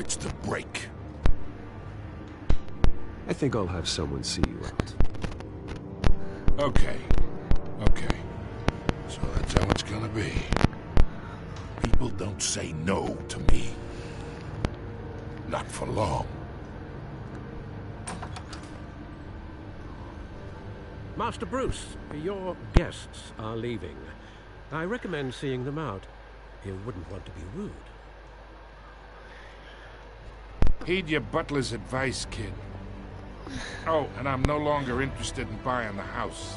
Where's the break? I think I'll have someone see you out. Okay. So that's how it's gonna be. People don't say no to me. Not for long. Master Bruce, your guests are leaving. I recommend seeing them out. You wouldn't want to be rude. Heed your butler's advice, kid. Oh, and I'm no longer interested in buying the house.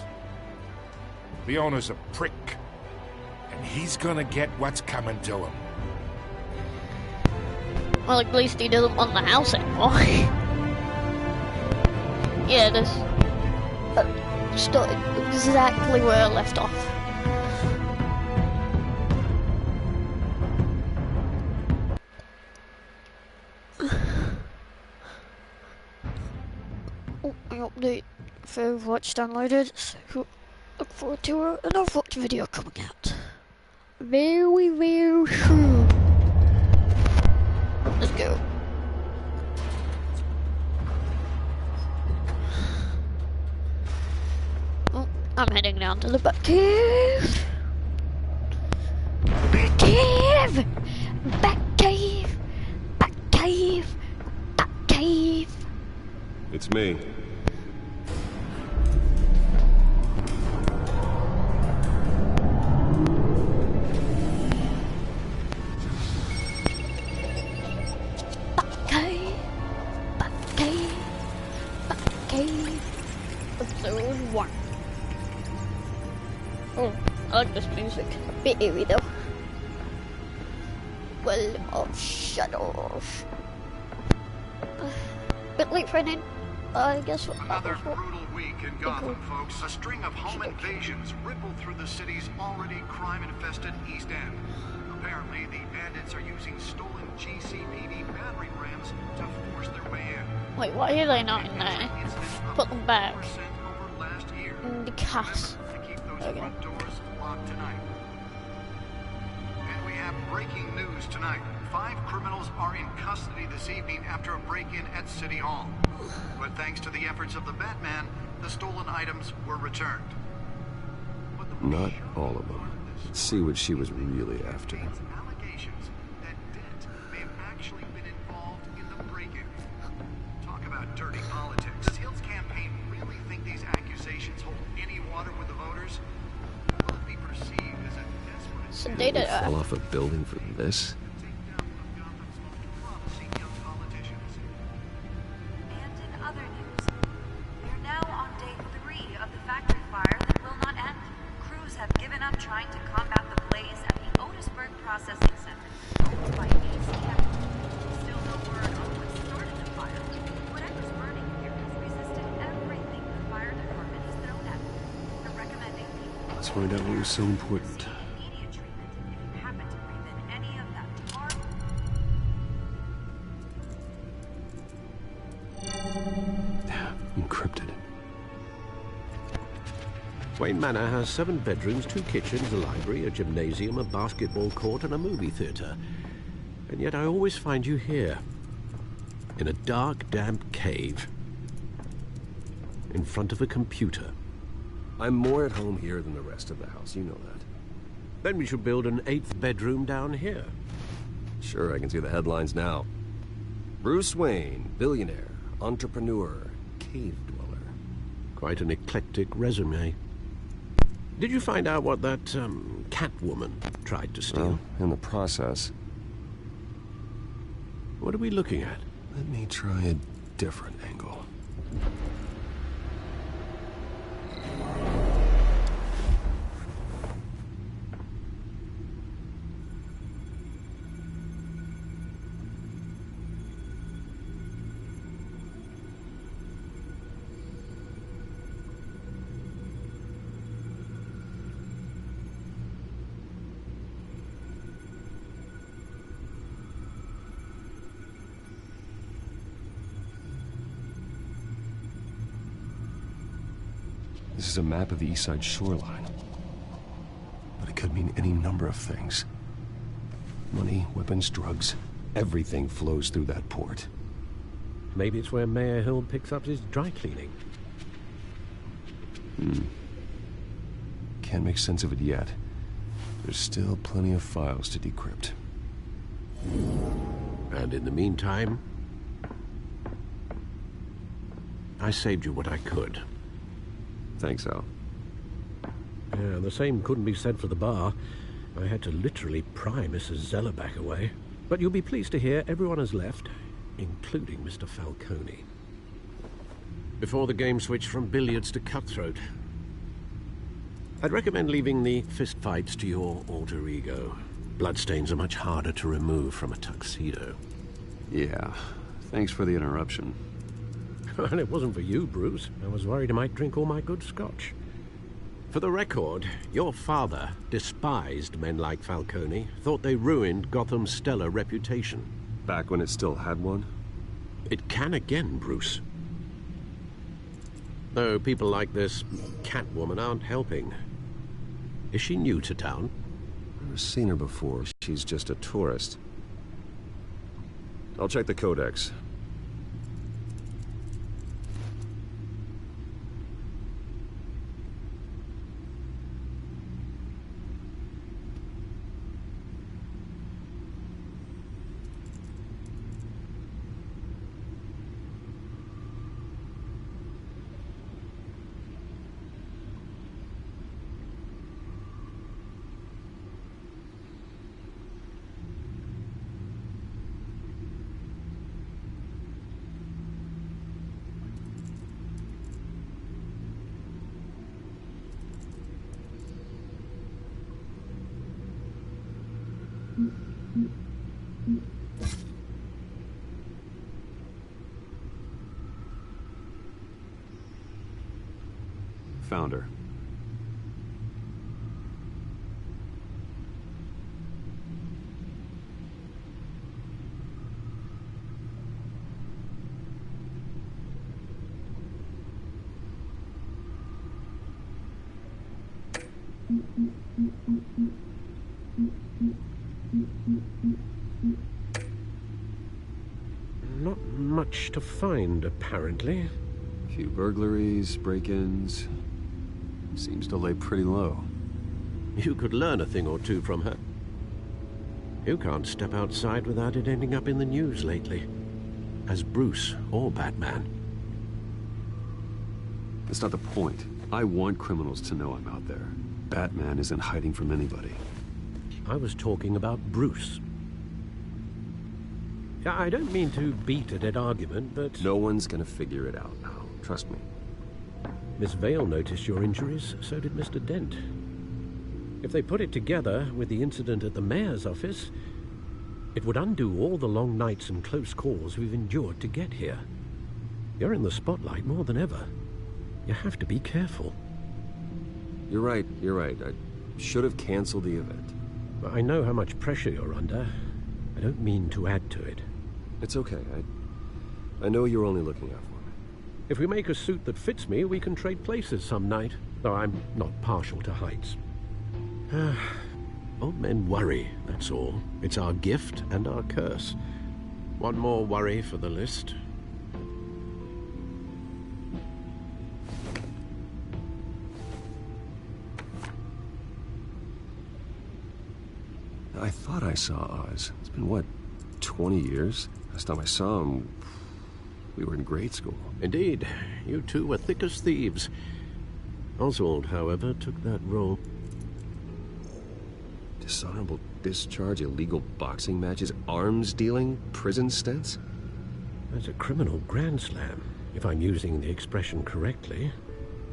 The owner's a prick. And he's gonna get what's coming to him. Well, at least he doesn't want the house anymore. Yeah, this started exactly where I left off. Oh, my update for Overwatch downloaded, so look forward to an Overwatch video coming out very, very soon. Let's go. Oh, I'm heading down to the Batcave. Batcave! Batcave! Batcave! Batcave! It's me. Episode 1. Oh, I like this music. A bit eerie though. Well of Shadows. Bit late for an I guess what Another brutal week in Gotham, folks. A string of home invasions rippled through the city's already crime-infested East End. Apparently, the bandits are using stolen GCPD battering rams to force their way in. Wait, why are they not in there? Put them back. In the cast. Okay. Front doors locked tonight. And we have breaking news tonight. 5 criminals are in custody this evening after a break-in at City Hall. But thanks to the efforts of the Batman, the stolen items were returned. Not all of them. Let's see what she was really after. Allegations that Dent may have actually been involved in the break-in. Talk about dirty politics. Does Hill's campaign really think these accusations hold any water with the voters? Will it be perceived as a desperate... Sedated Fell off a building for this? And in other news, we're now on day 3 of the factory fire that will not end. Crews have given up trying to combat the blaze at the Otisburg Processing Center, owned by ACM. Still no word on what started the fire. Whatever's burning here has resisted everything the fire department has thrown at it. They're recommending people... Let's find out what was so important. Immediate treatment if you happen to breathe in any of that tar... Encrypted. Wayne Manor has 7 bedrooms, 2 kitchens, a library, a gymnasium, a basketball court, and a movie theater. And yet I always find you here, in a dark, damp cave, in front of a computer. I'm more at home here than the rest of the house, you know that. Then we should build an 8th bedroom down here. Sure, I can see the headlines now. Bruce Wayne, billionaire, entrepreneur, cave dweller. Quite an eclectic resume. Did you find out what that, Catwoman tried to steal? Well, in the process. What are we looking at? Let me try a different angle. This is a map of the East Side shoreline. But it could mean any number of things. Money, weapons, drugs. Everything flows through that port. Maybe it's where Mayor Hill picks up his dry cleaning. Can't make sense of it yet. There's still plenty of files to decrypt. And in the meantime, I saved you what I could. Thanks, Al. Yeah, the same couldn't be said for the bar. I had to literally pry Mrs. Zeller back away. But you'll be pleased to hear everyone has left, including Mr. Falcone. Before the game switched from billiards to cutthroat. I'd recommend leaving the fistfights to your alter ego. Bloodstains are much harder to remove from a tuxedo. Yeah, thanks for the interruption. And it wasn't for you, Bruce. I was worried I might drink all my good scotch. For the record, your father despised men like Falcone, thought they ruined Gotham's stellar reputation. Back when it still had one? It can again, Bruce. Though people like this Catwoman aren't helping. Is she new to town? I've never seen her before. She's just a tourist. I'll check the codex. Found her. Not much to find, apparently. A few burglaries, break-ins. Seems to lay pretty low. You could learn a thing or two from her. You can't step outside without it ending up in the news lately. As Bruce or Batman. That's not the point. I want criminals to know I'm out there. Batman isn't hiding from anybody. I was talking about Bruce. I don't mean to beat a dead argument, but... No one's gonna figure it out now. Trust me. Miss Vale noticed your injuries, so did Mr. Dent. If they put it together with the incident at the mayor's office, it would undo all the long nights and close calls we've endured to get here. You're in the spotlight more than ever. You have to be careful. You're right. I should have canceled the event. I know how much pressure you're under. I don't mean to add to it. It's okay. I know you're only looking out for me. If we make a suit that fits me, we can trade places some night. Though I'm not partial to heights. Old men worry, that's all. It's our gift and our curse. One more worry for the list. I thought I saw Oz. It's been, what, 20 years? Last time I saw him, we were in grade school. Indeed, you two were thick as thieves. Oswald, however, took that role. Dishonorable discharge, illegal boxing matches, arms dealing, prison stints? That's a criminal grand slam, if I'm using the expression correctly.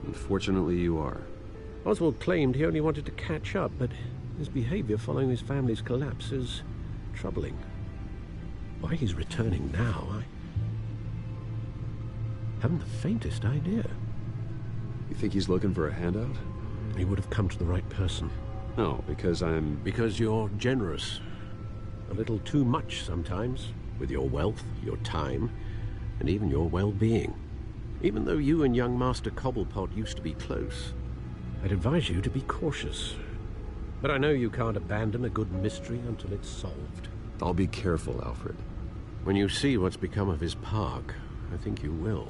Unfortunately, you are. Oswald claimed he only wanted to catch up, but his behavior following his family's collapse is troubling. Why he's returning now, I haven't the faintest idea. You think he's looking for a handout? He would have come to the right person. No, because I'm... Because you're generous. A little too much sometimes, with your wealth, your time, and even your well-being. Even though you and young Master Cobblepot used to be close, I'd advise you to be cautious. But I know you can't abandon a good mystery until it's solved. I'll be careful, Alfred. When you see what's become of his park, I think you will.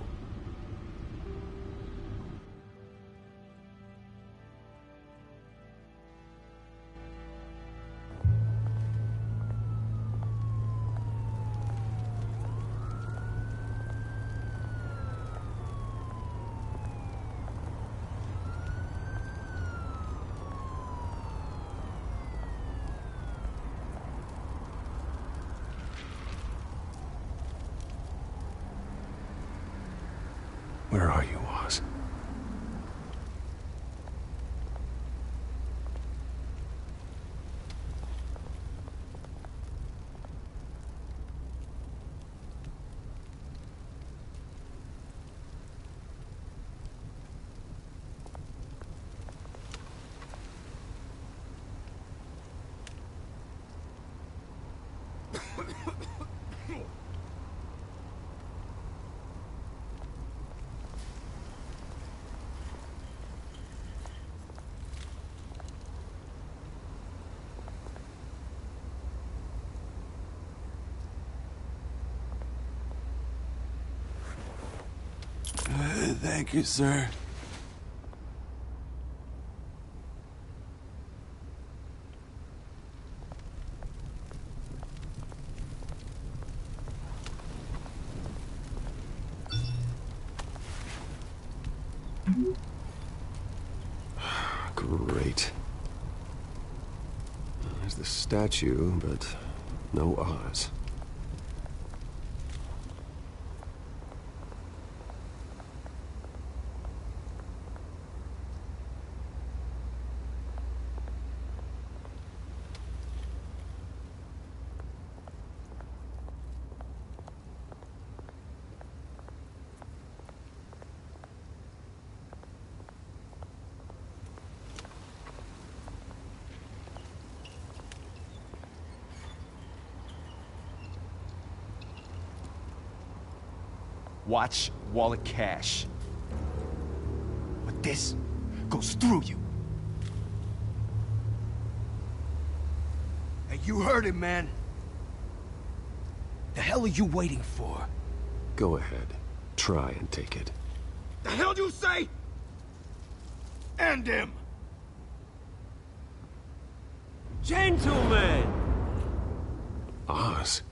Where are you, Oz? Thank you, sir. Great. There's the statue, but no Oz. Watch wallet cash. But this goes through you. Hey, you heard him, man. The hell are you waiting for? Go ahead. Try and take it. The hell do you say? End him! Gentlemen! Oz?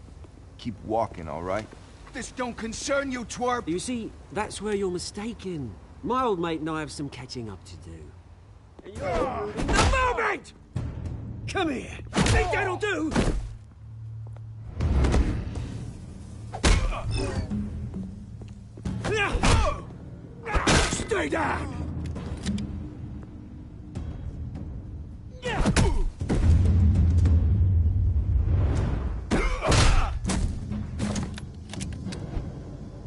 Keep walking, all right? This don't concern you, twerp! You see, that's where you're mistaken. My old mate and I have some catching up to do. And you're the moment! Come here! Think that'll do? Stay down!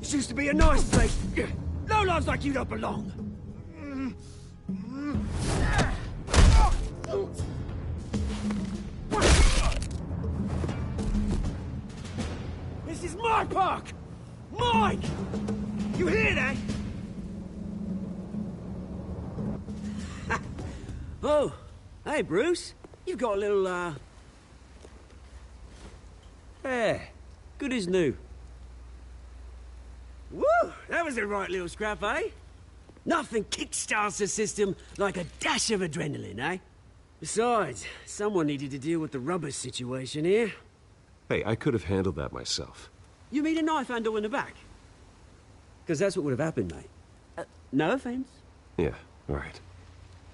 This used to be a nice place. No lives like you don't belong. This is my park! Mine! You hear that? Oh, hey, Bruce. You've got a little, Yeah, good as new. Woo! That was a right little scrap, eh? Nothing kickstarts the system like a dash of adrenaline, eh? Besides, someone needed to deal with the rubber situation here. Hey, I could have handled that myself. You mean a knife handle in the back? Because that's what would have happened, mate. No offense. Yeah, all right.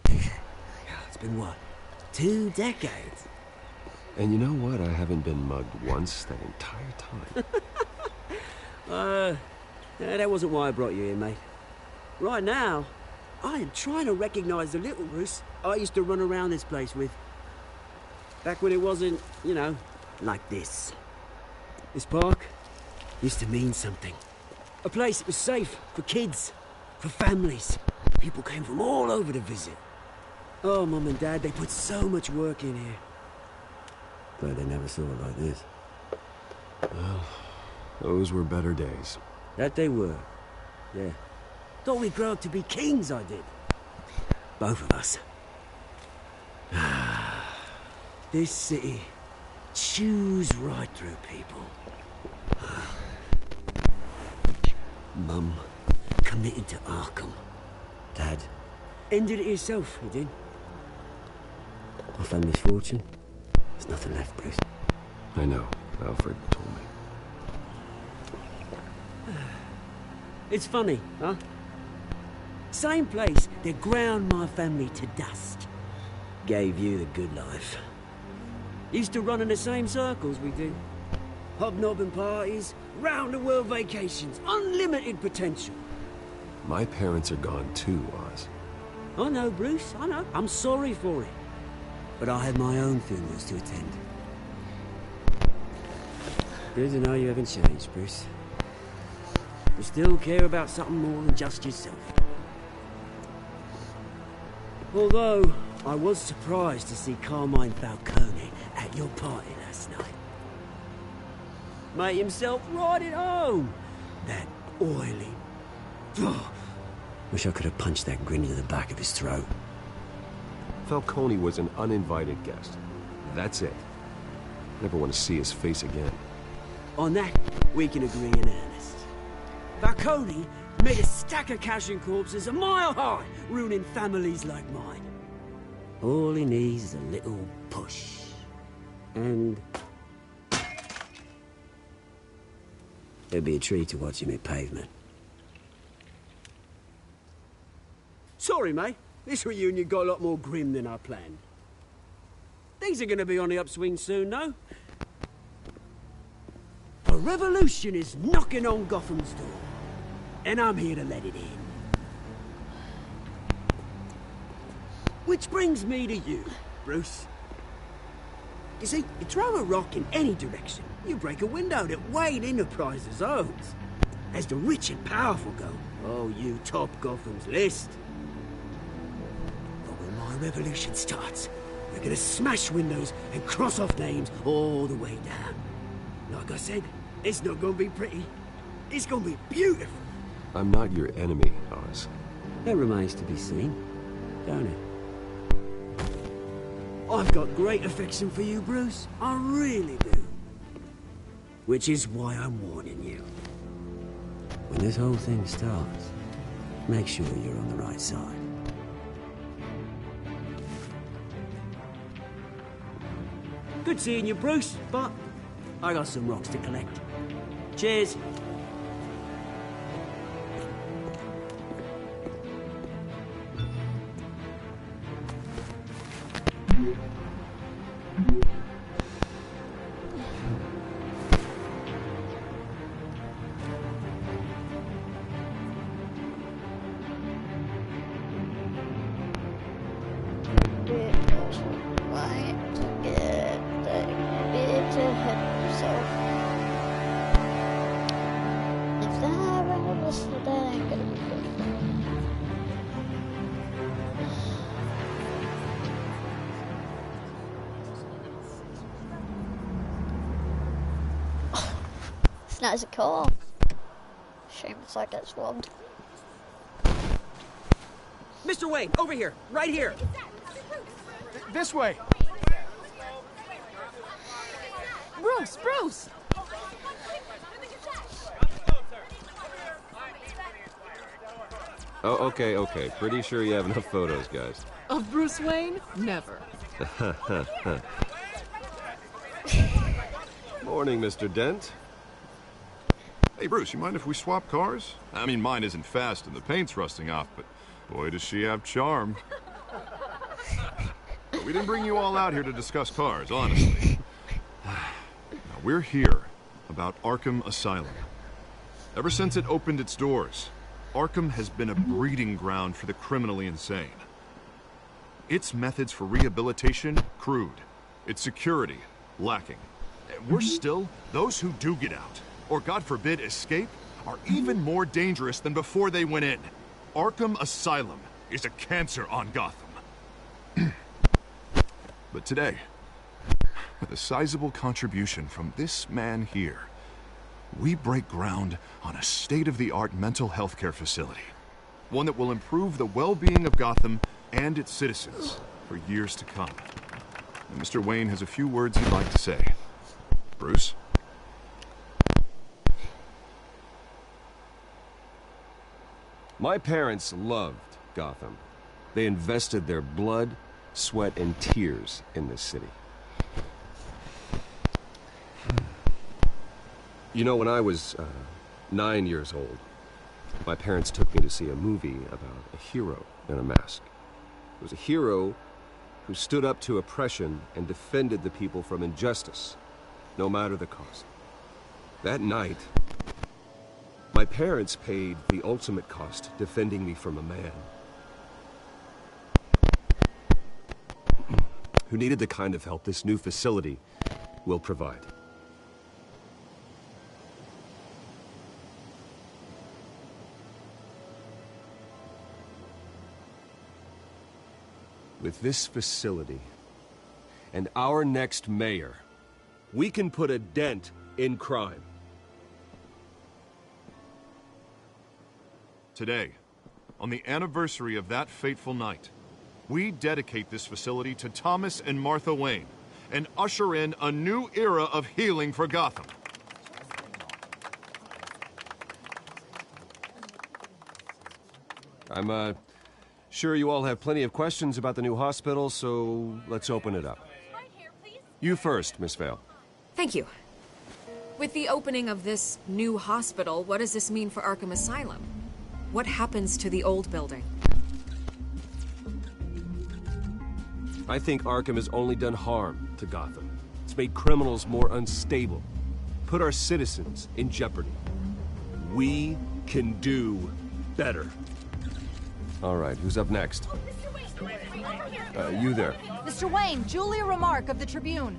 It's been, what, 2 decades? And you know what? I haven't been mugged once that entire time. That wasn't why I brought you here, mate. Right now, I am trying to recognize the little Bruce I used to run around this place with. Back when it wasn't, you know, like this. This park used to mean something. A place that was safe for kids, for families. People came from all over to visit. Oh, Mum and Dad, they put so much work in here. Glad they never saw it like this. Well, those were better days. That they were. Yeah. Thought we'd grow up to be kings, I did. Both of us. This city chews right through people. Mum committed to Arkham. Dad ended it himself, he did. My family's fortune. There's nothing left, Bruce. I know. Alfred told me. It's funny, huh? Same place that ground my family to dust. Gave you the good life. Used to run in the same circles we do. Hobnobbing parties, round-the-world vacations, unlimited potential. My parents are gone too, Oz. I know, Bruce, I know. I'm sorry for it. But I have my own funerals to attend. Good to know you haven't changed, Bruce. You still care about something more than just yourself. Although, I was surprised to see Carmine Falcone at your party last night. Made himself right at home. That oily... Oh, wish I could have punched that grin into the back of his throat. Falcone was an uninvited guest. That's it. Never want to see his face again. On that, we can agree in earnest. Falcone made a stack of cashing corpses a mile high, ruining families like mine. All he needs is a little push. And... it'd be a treat to watch him hit pavement. Sorry, mate. This reunion got a lot more grim than I planned. Things are gonna be on the upswing soon, though. A revolution is knocking on Gotham's door. And I'm here to let it in. Which brings me to you, Bruce. You see, you throw a rock in any direction, you break a window that Wayne Enterprises owns. As the rich and powerful go, oh, you top Gotham's list. But when my revolution starts, we're gonna smash windows and cross off names all the way down. Like I said, it's not gonna be pretty. It's gonna be beautiful. I'm not your enemy, Oz. That remains to be seen, don't it? I've got great affection for you, Bruce. I really do. Which is why I'm warning you. When this whole thing starts, make sure you're on the right side. Good seeing you, Bruce, but I got some rocks to collect. Cheers. It's not as a car. Shame it's like it's robbed. Mr. Wayne, over here, right here. This way. Bruce! Oh, okay. Pretty sure you have enough photos, guys. Of Bruce Wayne? Never. Morning, Mr. Dent. Hey, Bruce, you mind if we swap cars? I mean, mine isn't fast and the paint's rusting off, but boy, does she have charm. We didn't bring you all out here to discuss cars, honestly. Now, we're here about Arkham Asylum. Ever since it opened its doors, Arkham has been a breeding ground for the criminally insane. Its methods for rehabilitation, crude. Its security, lacking. And worse still, those who do get out, or God forbid escape, are even more dangerous than before they went in. Arkham Asylum is a cancer on Gotham. But today, with a sizable contribution from this man here, we break ground on a state-of-the-art mental health care facility. One that will improve the well-being of Gotham and its citizens for years to come. And Mr. Wayne has a few words he'd like to say. Bruce? My parents loved Gotham. They invested their blood, sweat, and tears in this city. You know, when I was 9 years old, my parents took me to see a movie about a hero in a mask. It was a hero who stood up to oppression and defended the people from injustice, no matter the cost. That night, my parents paid the ultimate cost defending me from a man who needed the kind of help this new facility will provide. With this facility and our next mayor, we can put a dent in crime. Today, on the anniversary of that fateful night, we dedicate this facility to Thomas and Martha Wayne and usher in a new era of healing for Gotham. I'm sure you all have plenty of questions about the new hospital, so let's open it up. You first, Miss Vale. Thank you. With the opening of this new hospital, what does this mean for Arkham Asylum? What happens to the old building? I think Arkham has only done harm to Gotham. It's made criminals more unstable, put our citizens in jeopardy. We can do better. All right, who's up next? You there. Mr. Wayne, Julia Remark of the Tribune.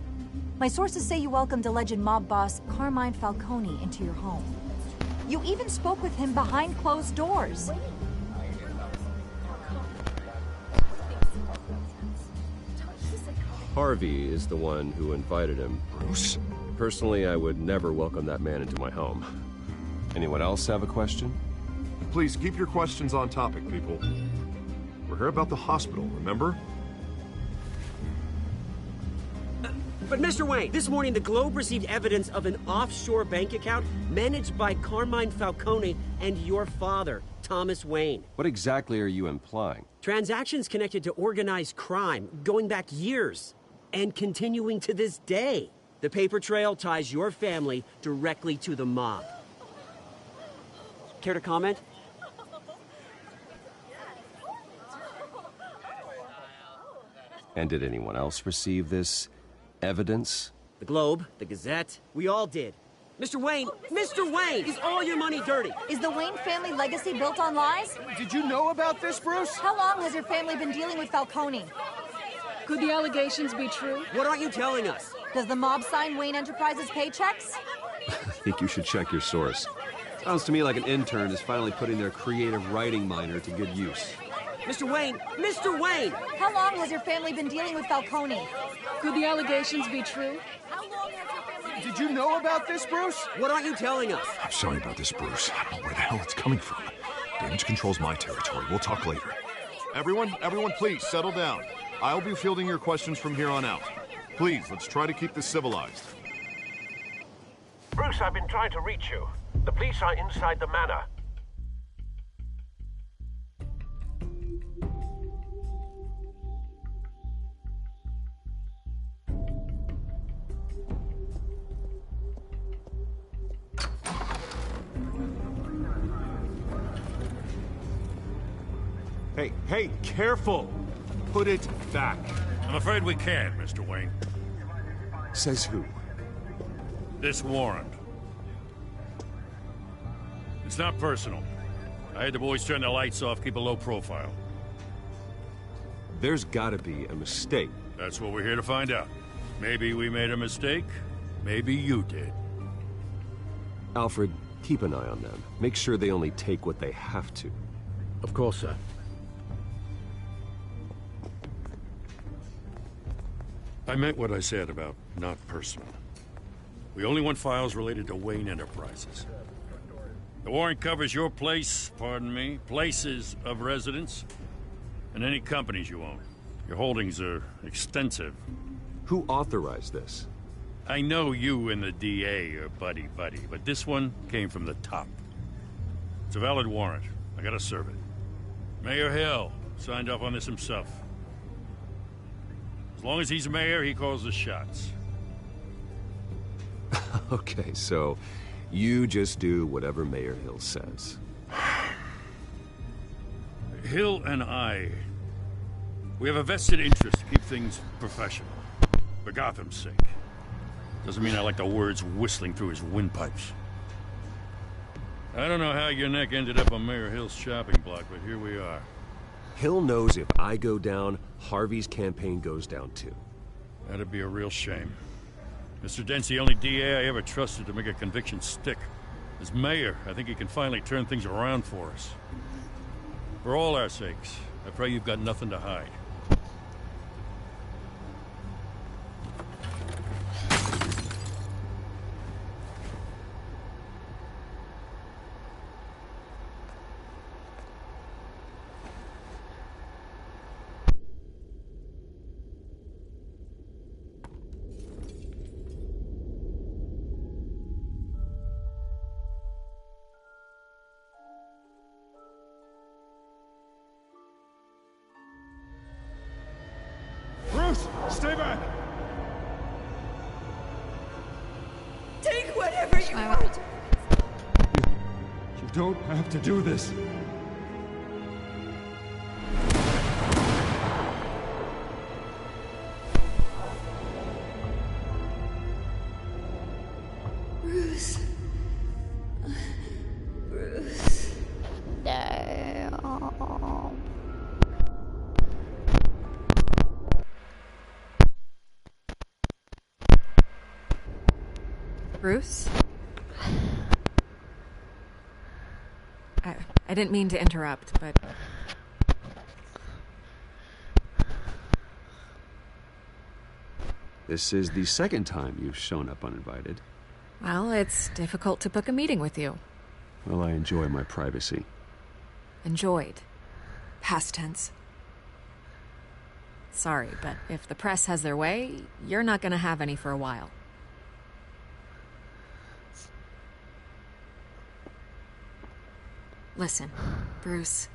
My sources say you welcomed alleged mob boss Carmine Falcone into your home. You even spoke with him behind closed doors. Harvey is the one who invited him. Bruce? Personally, I would never welcome that man into my home. Anyone else have a question? Please keep your questions on topic, people. We're here about the hospital, remember? But Mr. Wayne, this morning the Globe received evidence of an offshore bank account managed by Carmine Falcone and your father, Thomas Wayne. What exactly are you implying? Transactions connected to organized crime going back years and continuing to this day. The paper trail ties your family directly to the mob. Care to comment? And did anyone else receive this evidence? The Globe, the Gazette, we all did. Mr. Wayne, is all your money dirty? Is the Wayne family legacy built on lies? Did you know about this, Bruce? How long has your family been dealing with Falcone? Could the allegations be true? What aren't you telling us? Does the mob sign Wayne Enterprises paychecks? I think you should check your source. Sounds to me like an intern is finally putting their creative writing minor to good use. Mr. Wayne! How long has your family been dealing with Falcone? Could the allegations be true? How long has your family... Did you know about this, Bruce? What aren't you telling us? I'm sorry about this, Bruce. I don't know where the hell it's coming from. Damage control's my territory. We'll talk later. Everyone, please, settle down. I'll be fielding your questions from here on out. Please, let's try to keep this civilized. Bruce, I've been trying to reach you. The police are inside the manor. Hey, careful! Put it back. I'm afraid we can't, Mr. Wayne. Says who? This warrant. It's not personal. I had the boys turn the lights off, keep a low profile. There's gotta be a mistake. That's what we're here to find out. Maybe we made a mistake. Maybe you did. Alfred, keep an eye on them. Make sure they only take what they have to. Of course, sir. I meant what I said about not personal. We only want files related to Wayne Enterprises. The warrant covers your place, pardon me, places of residence, and any companies you own. Your holdings are extensive. Who authorized this? I know you and the DA are buddy-buddy, but this one came from the top. It's a valid warrant. I gotta serve it. Mayor Hill signed off on this himself. As long as he's mayor, he calls the shots. Okay, so you just do whatever Mayor Hill says. Hill and we have a vested interest to keep things professional. For Gotham's sake. Doesn't mean I like the words whistling through his windpipes. I don't know how your neck ended up on Mayor Hill's shopping block, but here we are. Hill knows if I go down, Harvey's campaign goes down too. That'd be a real shame. Mr. Dent's the only DA I ever trusted to make a conviction stick. As mayor, I think he can finally turn things around for us. For all our sakes, I pray you've got nothing to hide. Bruce, stay back! Take whatever you want! You don't have to do this. Bruce. Bruce. No. Bruce? I didn't mean to interrupt, but... This is the second time you've shown up uninvited. Well, it's difficult to book a meeting with you. Well, I enjoy my privacy. Enjoyed. Past tense. Sorry, but if the press has their way, you're not gonna have any for a while. Listen, Bruce.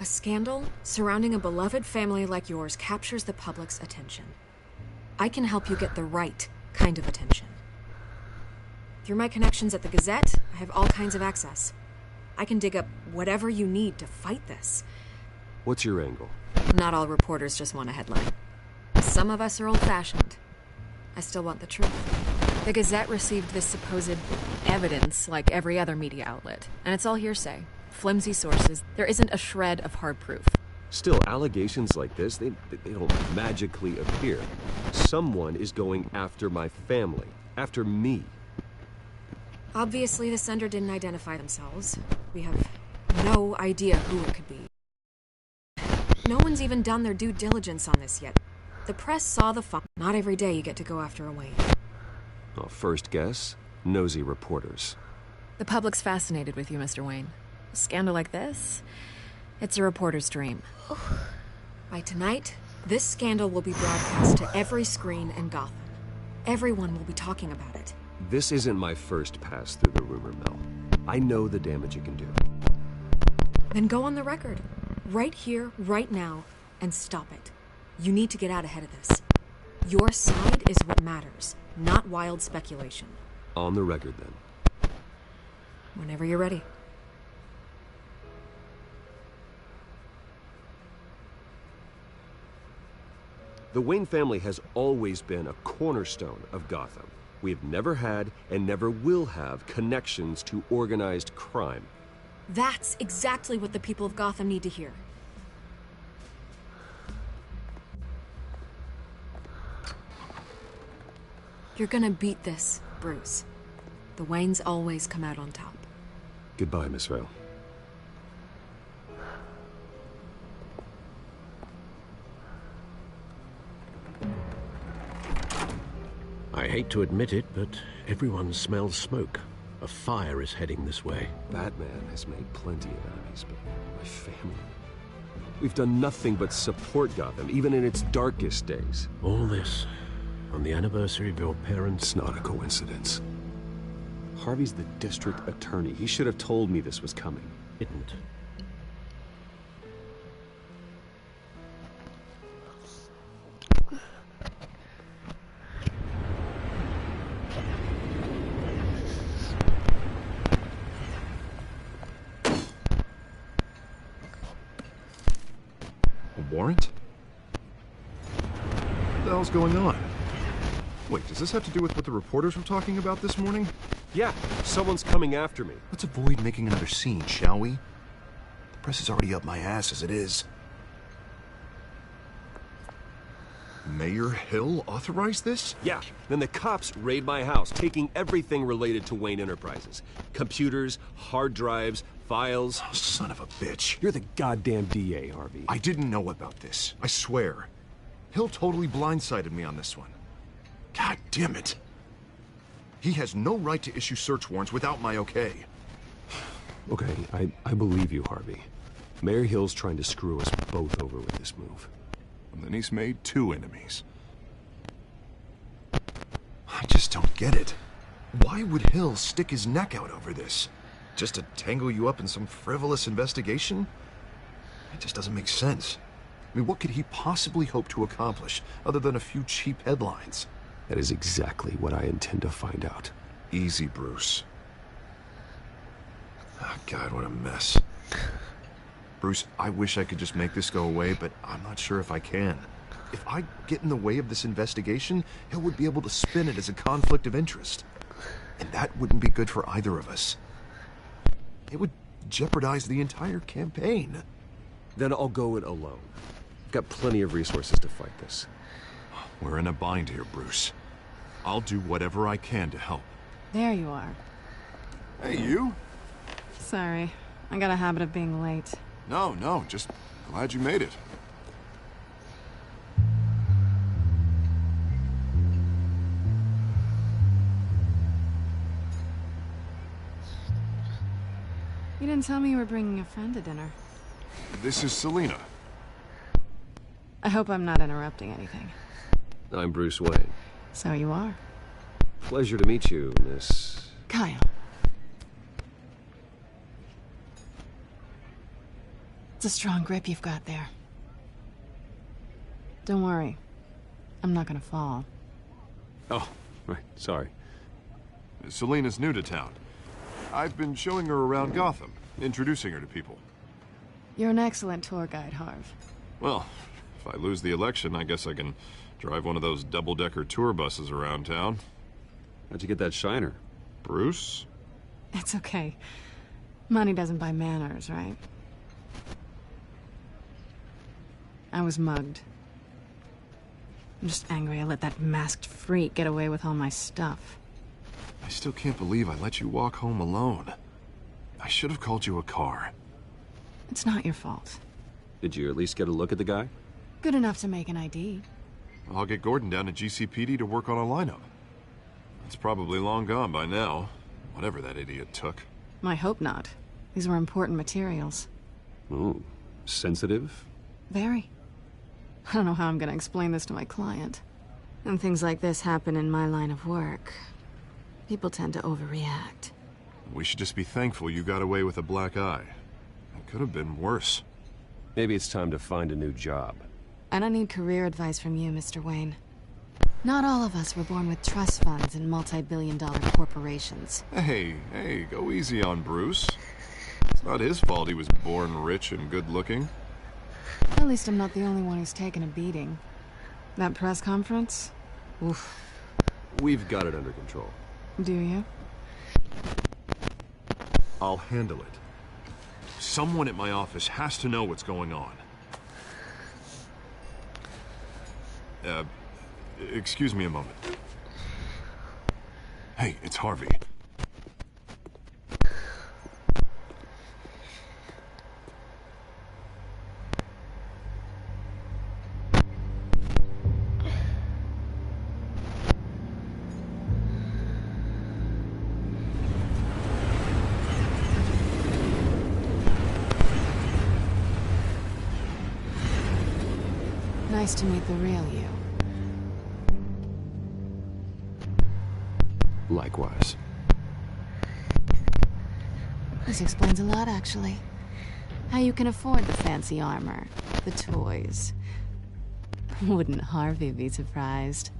A scandal surrounding a beloved family like yours captures the public's attention. I can help you get the right kind of attention. Through my connections at the Gazette, I have all kinds of access. I can dig up whatever you need to fight this. What's your angle? Not all reporters just want a headline. Some of us are old-fashioned. I still want the truth. The Gazette received this supposed evidence like every other media outlet, and it's all hearsay. Flimsy sources. There isn't a shred of hard proof. Still, allegations like this, they don't magically appear. Someone is going after my family. After me. Obviously, the sender didn't identify themselves. We have no idea who it could be. No one's even done their due diligence on this yet. The press saw the fun. Not every day you get to go after a Wayne. Well, first guess, nosy reporters. The public's fascinated with you, Mr. Wayne. A scandal like this, it's a reporter's dream. By tonight, this scandal will be broadcast to every screen in Gotham. Everyone will be talking about it. This isn't my first pass through the rumor mill. I know the damage it can do. Then go on the record. Right here, right now, and stop it. You need to get out ahead of this. Your side is what matters, not wild speculation. On the record, then. Whenever you're ready. The Wayne family has always been a cornerstone of Gotham. We have never had and never will have connections to organized crime. That's exactly what the people of Gotham need to hear. You're gonna beat this, Bruce. The Waynes always come out on top. Goodbye, Miss Vale. I hate to admit it, but everyone smells smoke. A fire is heading this way. Batman has made plenty of enemies, but my family... We've done nothing but support Gotham, even in its darkest days. All this, on the anniversary of your parents. It's not a coincidence. Harvey's the district attorney. He should have told me this was coming. Didn't. A warrant? What the hell's going on? Wait, does this have to do with what the reporters were talking about this morning? Yeah, someone's coming after me. Let's avoid making another scene, shall we? The press is already up my ass as it is. Mayor Hill authorized this? Yeah, then the cops raid my house, taking everything related to Wayne Enterprises. Computers, hard drives, files. Oh, son of a bitch. You're the goddamn DA, Harvey. I didn't know about this. I swear. Hill totally blindsided me on this one. God damn it. He has no right to issue search warrants without my okay. Okay, I believe you, Harvey. Mayor Hill's trying to screw us both over with this move. And then he's made 2 enemies. I just don't get it. Why would Hill stick his neck out over this? Just to tangle you up in some frivolous investigation? It just doesn't make sense. I mean, what could he possibly hope to accomplish other than a few cheap headlines? That is exactly what I intend to find out. Easy, Bruce. Oh, God, what a mess. Bruce, I wish I could just make this go away, but I'm not sure if I can. If I get in the way of this investigation, Hill would be able to spin it as a conflict of interest. And that wouldn't be good for either of us. It would jeopardize the entire campaign. Then I'll go it alone. I've got plenty of resources to fight this. We're in a bind here, Bruce. I'll do whatever I can to help. There you are. Hey, you? Sorry, I got a habit of being late. No, just glad you made it. You didn't tell me you were bringing a friend to dinner. This is Selina. I hope I'm not interrupting anything. I'm Bruce Wayne. So you are. Pleasure to meet you, Miss... Kyle. It's a strong grip you've got there. Don't worry. I'm not gonna fall. Oh, right, sorry. Selina's new to town. I've been showing her around Gotham, introducing her to people. You're an excellent tour guide, Harv. Well, if I lose the election, I guess I can drive one of those double-decker tour buses around town. How'd you get that shiner? Bruce? It's okay. Money doesn't buy manners, right? I was mugged. I'm just angry I let that masked freak get away with all my stuff. I still can't believe I let you walk home alone. I should have called you a car. It's not your fault. Did you at least get a look at the guy? Good enough to make an ID. I'll get Gordon down to GCPD to work on a lineup. It's probably long gone by now, whatever that idiot took. I hope not. These were important materials. Ooh, sensitive? Very. I don't know how I'm gonna explain this to my client. And things like this happen in my line of work. People tend to overreact. We should just be thankful you got away with a black eye. It could have been worse. Maybe it's time to find a new job. I don't need career advice from you, Mr. Wayne. Not all of us were born with trust funds and multi-billion-dollar corporations. Hey, go easy on Bruce. It's not his fault he was born rich and good-looking. At least I'm not the only one who's taken a beating. That press conference? Oof. We've got it under control. Do you? I'll handle it. Someone at my office has to know what's going on. Excuse me a moment. Hey, it's Harvey. Nice to meet the real you. Likewise. This explains a lot, actually. How you can afford the fancy armor, the toys. Wouldn't Harvey be surprised?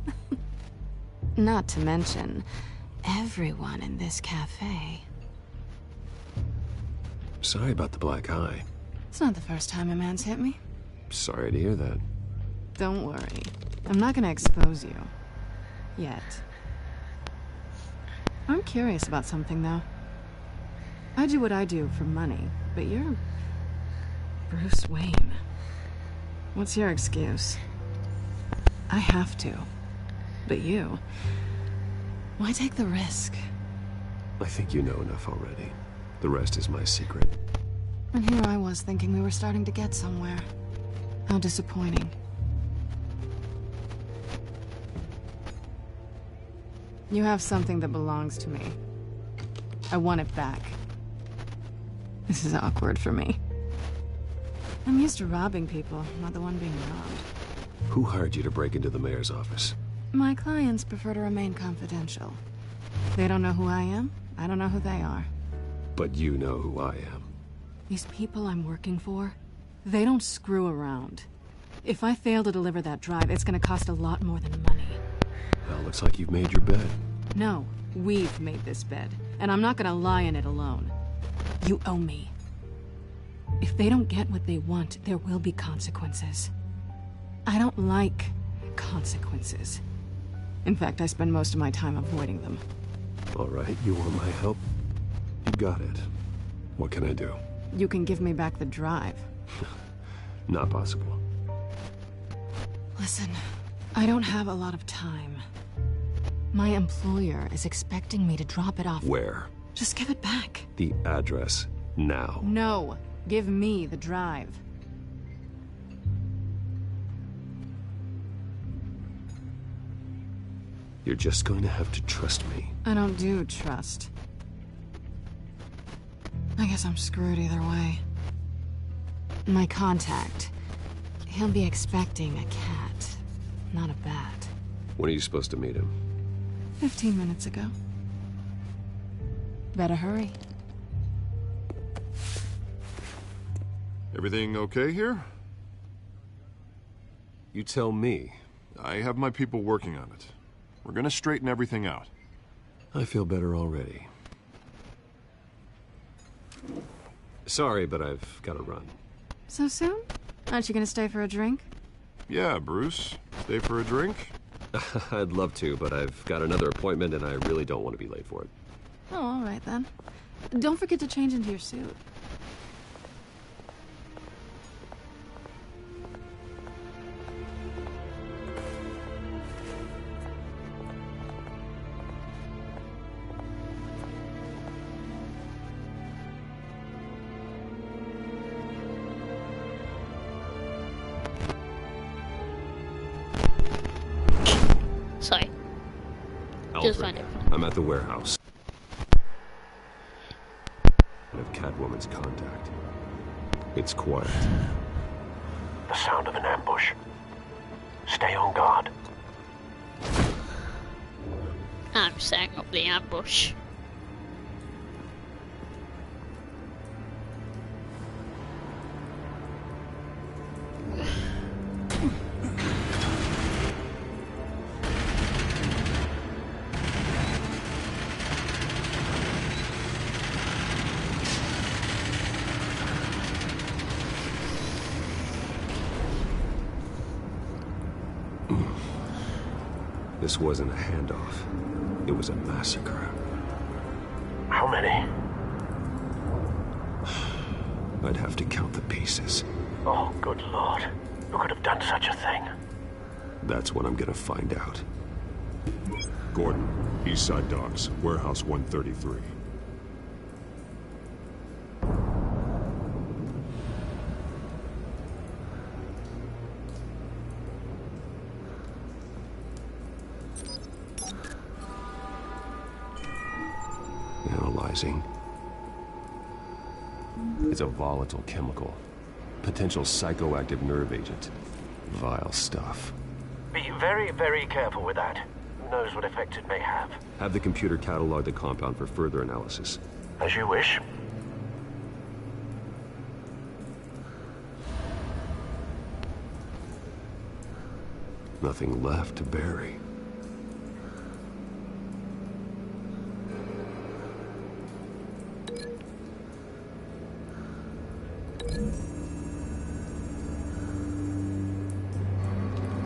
Not to mention, everyone in this cafe. Sorry about the black eye. It's not the first time a man's hit me. Sorry to hear that. Don't worry. I'm not gonna expose you. Yet. I'm curious about something, though. I do what I do for money, but you're... Bruce Wayne. What's your excuse? I have to. But you... Why take the risk? I think you know enough already. The rest is my secret. And here I was thinking we were starting to get somewhere. How disappointing. You have something that belongs to me. I want it back. This is awkward for me. I'm used to robbing people, not the one being robbed. Who hired you to break into the mayor's office? My clients prefer to remain confidential. They don't know who I am, I don't know who they are. But you know who I am. These people I'm working for, they don't screw around. If I fail to deliver that drive, it's gonna cost a lot more than money. Well, looks like you've made your bed. No, we've made this bed, and I'm not gonna lie in it alone. You owe me. If they don't get what they want, there will be consequences. I don't like consequences. In fact, I spend most of my time avoiding them. All right, you want my help? You got it. What can I do? You can give me back the drive. Not possible. Listen, I don't have a lot of time. My employer is expecting me to drop it off. Where? Just give it back. The address, now. No, give me the drive. You're just going to have to trust me. I don't do trust. I guess I'm screwed either way. My contact. He'll be expecting a cat, not a bat. When are you supposed to meet him? 15 minutes ago. Better hurry. Everything okay here? You tell me. I have my people working on it. We're gonna straighten everything out. I feel better already. Sorry, but I've got to run. So soon? Aren't you gonna stay for a drink? Yeah, Bruce. Stay for a drink? I'd love to, but I've got another appointment and I really don't want to be late for it. Oh, all right then. Don't forget to change into your suit. Sorry. Alfred, Just find it. I'm at the warehouse. I have Catwoman's contact. It's quiet. The sound of an ambush. Stay on guard. I'm setting up the ambush. This wasn't a handoff. It was a massacre. How many? I'd have to count the pieces. Oh, good Lord. Who could have done such a thing? That's what I'm gonna find out. Gordon, Eastside Docks, Warehouse 133. Analyzing. It's a volatile chemical. Potential psychoactive nerve agent. Vile stuff. Be very, very careful with that. Who knows what effect it may have? Have the computer catalog the compound for further analysis. As you wish. Nothing left to bury.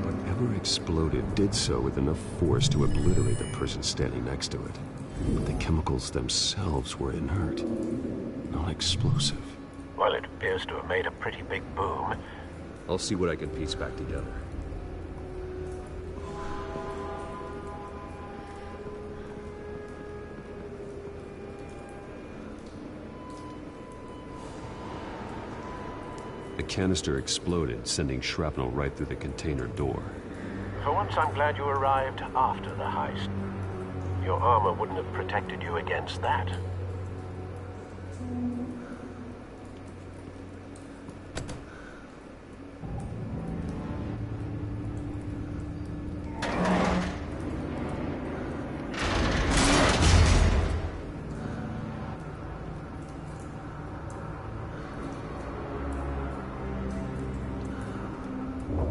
Whatever exploded did so with enough force to obliterate the person standing next to it. But the chemicals themselves were inert, not explosive. Well, it appears to have made a pretty big boom. I'll see what I can piece back together. The canister exploded, sending shrapnel right through the container door. For once, I'm glad you arrived after the heist. Your armor wouldn't have protected you against that.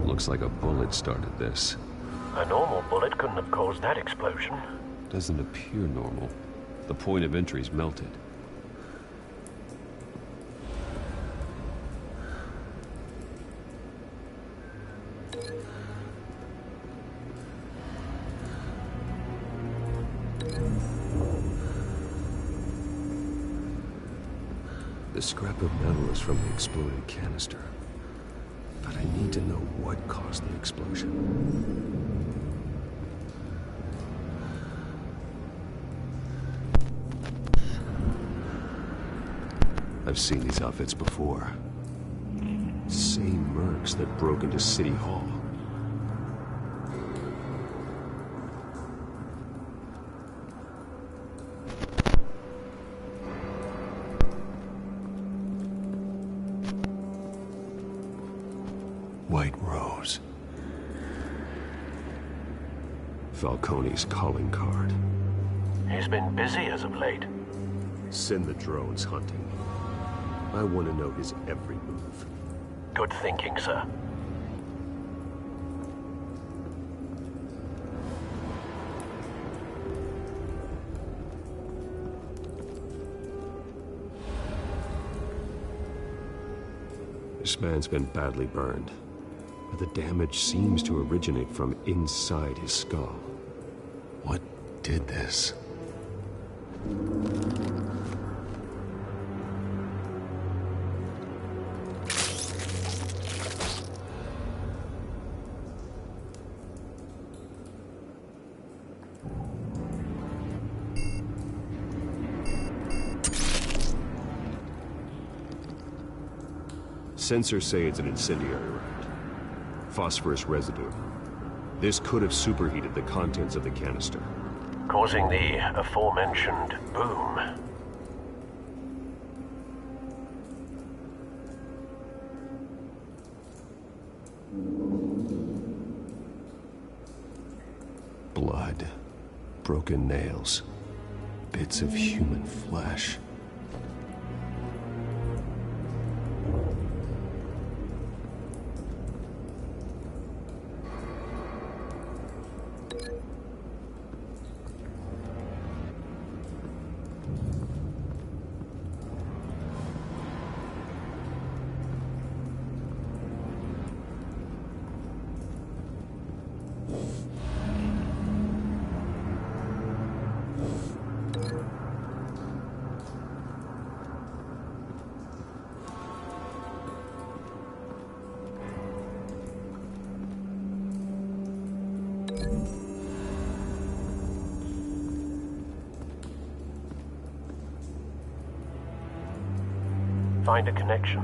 Looks like a bullet started this. A normal bullet couldn't have caused that explosion. Doesn't appear normal. The point of entry's melted. The scrap of metal is from the exploded canister. But I need to know what caused the explosion. I've seen these outfits before. Same mercs that broke into City Hall. White Rose. Falcone's calling card. He's been busy as of late. Send the drones hunting. I want to know his every move. Good thinking, sir. This man's been badly burned, but the damage seems to originate from inside his skull. What did this? Sensors say it's an incendiary round. Phosphorus residue. This could have superheated the contents of the canister, causing the aforementioned boom. Blood, broken nails, bits of human flesh. Find a connection.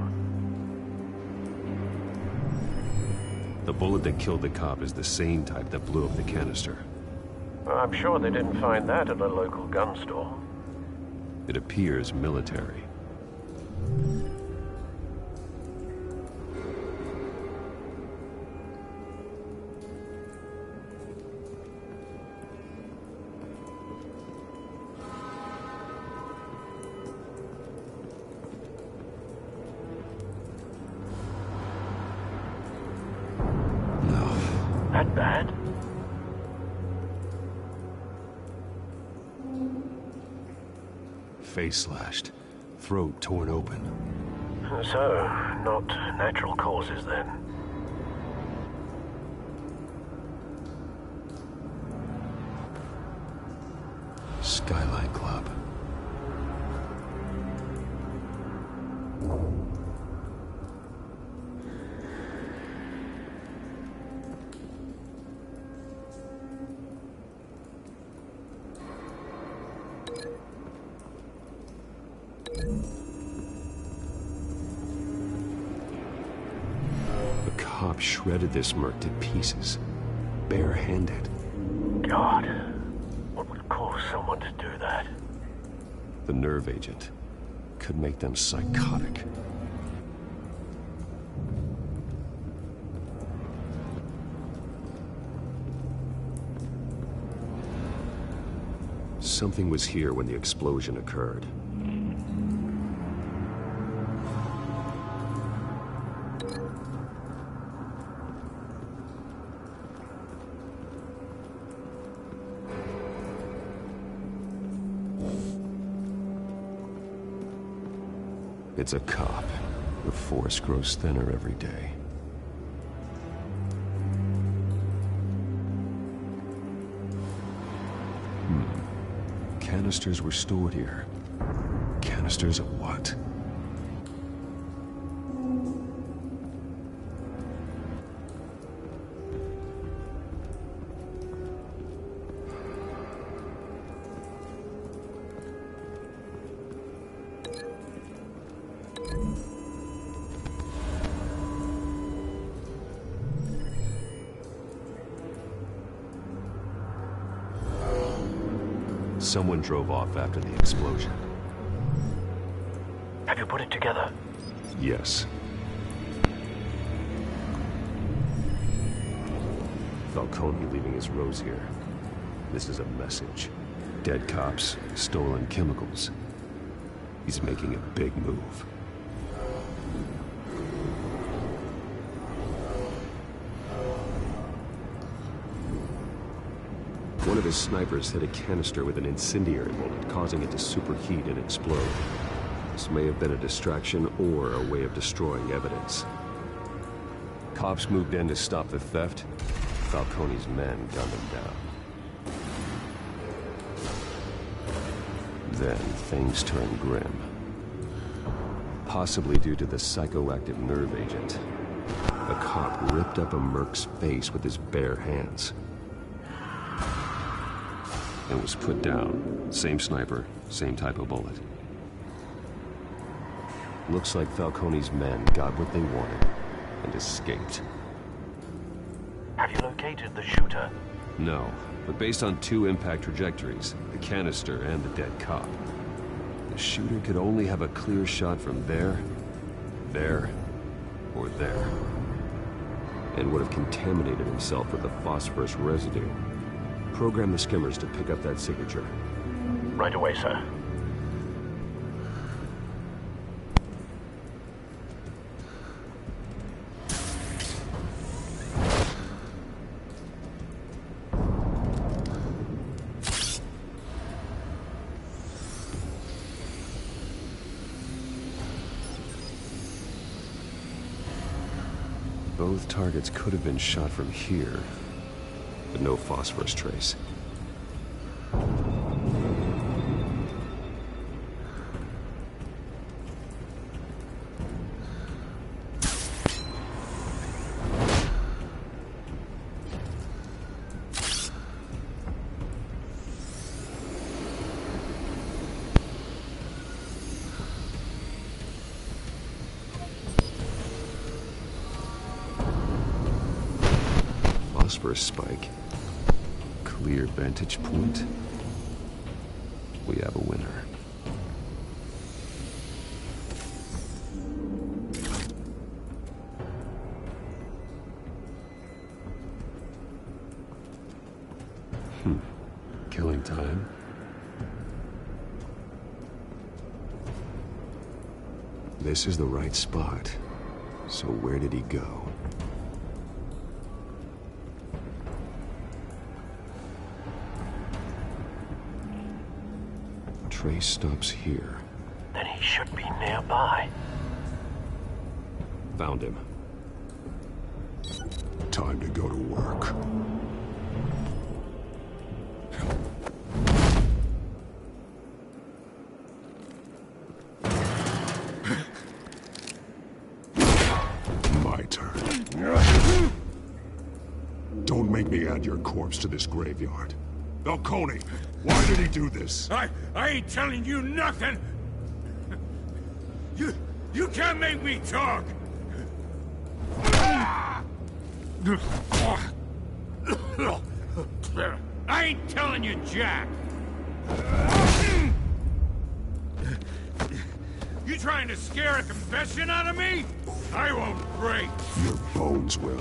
The bullet that killed the cop is the same type that blew up the canister. Well, I'm sure they didn't find that at a local gun store. It appears military. that bad? Face slashed, throat torn open. So, not natural causes then. Skyline Club. The cop shredded this merc to pieces, barehanded. God, what would cause someone to do that? The nerve agent could make them psychotic. Something was here when the explosion occurred. It's a cop. The force grows thinner every day. Canisters were stored here. Canisters of what? Someone drove off after the explosion. Have you put it together? Yes. Falcone leaving his rose here. This is a message. Dead cops, stolen chemicals. He's making a big move. One of his snipers hit a canister with an incendiary bullet, causing it to superheat and explode. This may have been a distraction or a way of destroying evidence. Cops moved in to stop the theft. Falcone's men gunned him down. Then things turned grim. Possibly due to the psychoactive nerve agent. A cop ripped up a merc's face with his bare hands. And was put down. Same sniper, same type of bullet. Looks like Falcone's men got what they wanted and escaped. Have you located the shooter? No, but based on two impact trajectories, the canister and the dead cop, the shooter could only have a clear shot from there, or there. And would have contaminated himself with the phosphorus residue. Program the skimmers to pick up that signature. Right away, sir. Both targets could have been shot from here, but no phosphorus trace. Phosphorus spike. Clear vantage point. We have a winner. Killing time. This is the right spot. So where did he go? trace stops here. Then he should be nearby. Found him. Time to go to work. My turn. Don't make me add your corpse to this graveyard. Falcone, why did he do this? I ain't telling you nothing! You can't make me talk! I ain't telling you, Jack! You trying to scare a confession out of me? I won't break! Your bones will.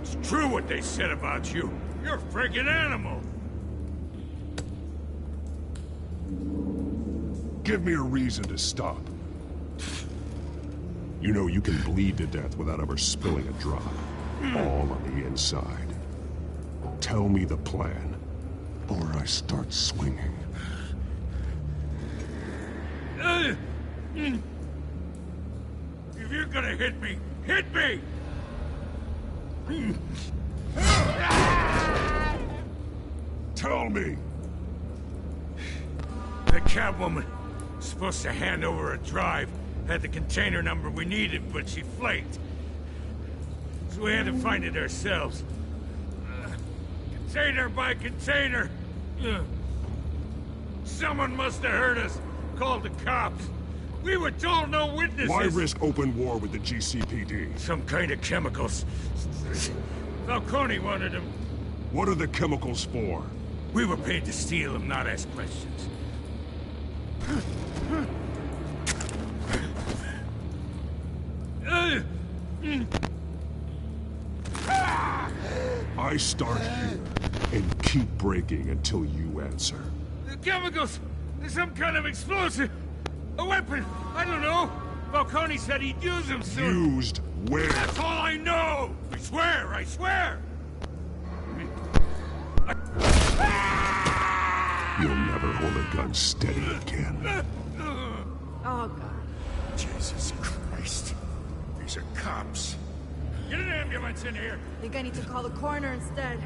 It's true what they said about you. You're a freaking animal! Give me a reason to stop. You know you can bleed to death without ever spilling a drop. All on the inside. Tell me the plan, or I start swinging. If you're gonna hit me, hit me! Tell me! The cabwoman supposed to hand over a drive, had the container number we needed, but she flaked. So we had to find it ourselves. Container by container. Someone must have heard us, called the cops. We were told no witnesses. Why risk open war with the GCPD? Some kind of chemicals. Falcone wanted them. What are the chemicals for? We were paid to steal them, not ask questions. I start here and keep breaking until you answer. The chemicals! There's some kind of explosive! A weapon! I don't know! Falcone said he'd use them soon! Used where? That's all I know! I swear! I swear! You'll never hold a gun steady again. Oh, God. Jesus Christ. These are cops. Get an ambulance in here! I think I need to call the coroner instead.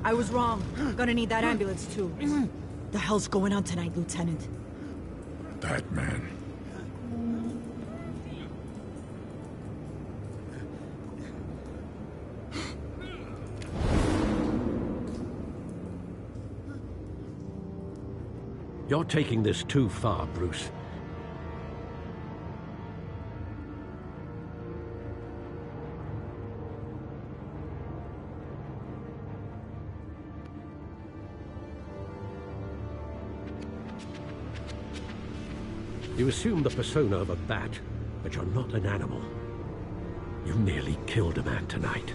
I was wrong. Gonna need that ambulance, too. The hell's going on tonight, Lieutenant? Batman. You're taking this too far, Bruce. You assume the persona of a bat, but you're not an animal. You nearly killed a man tonight.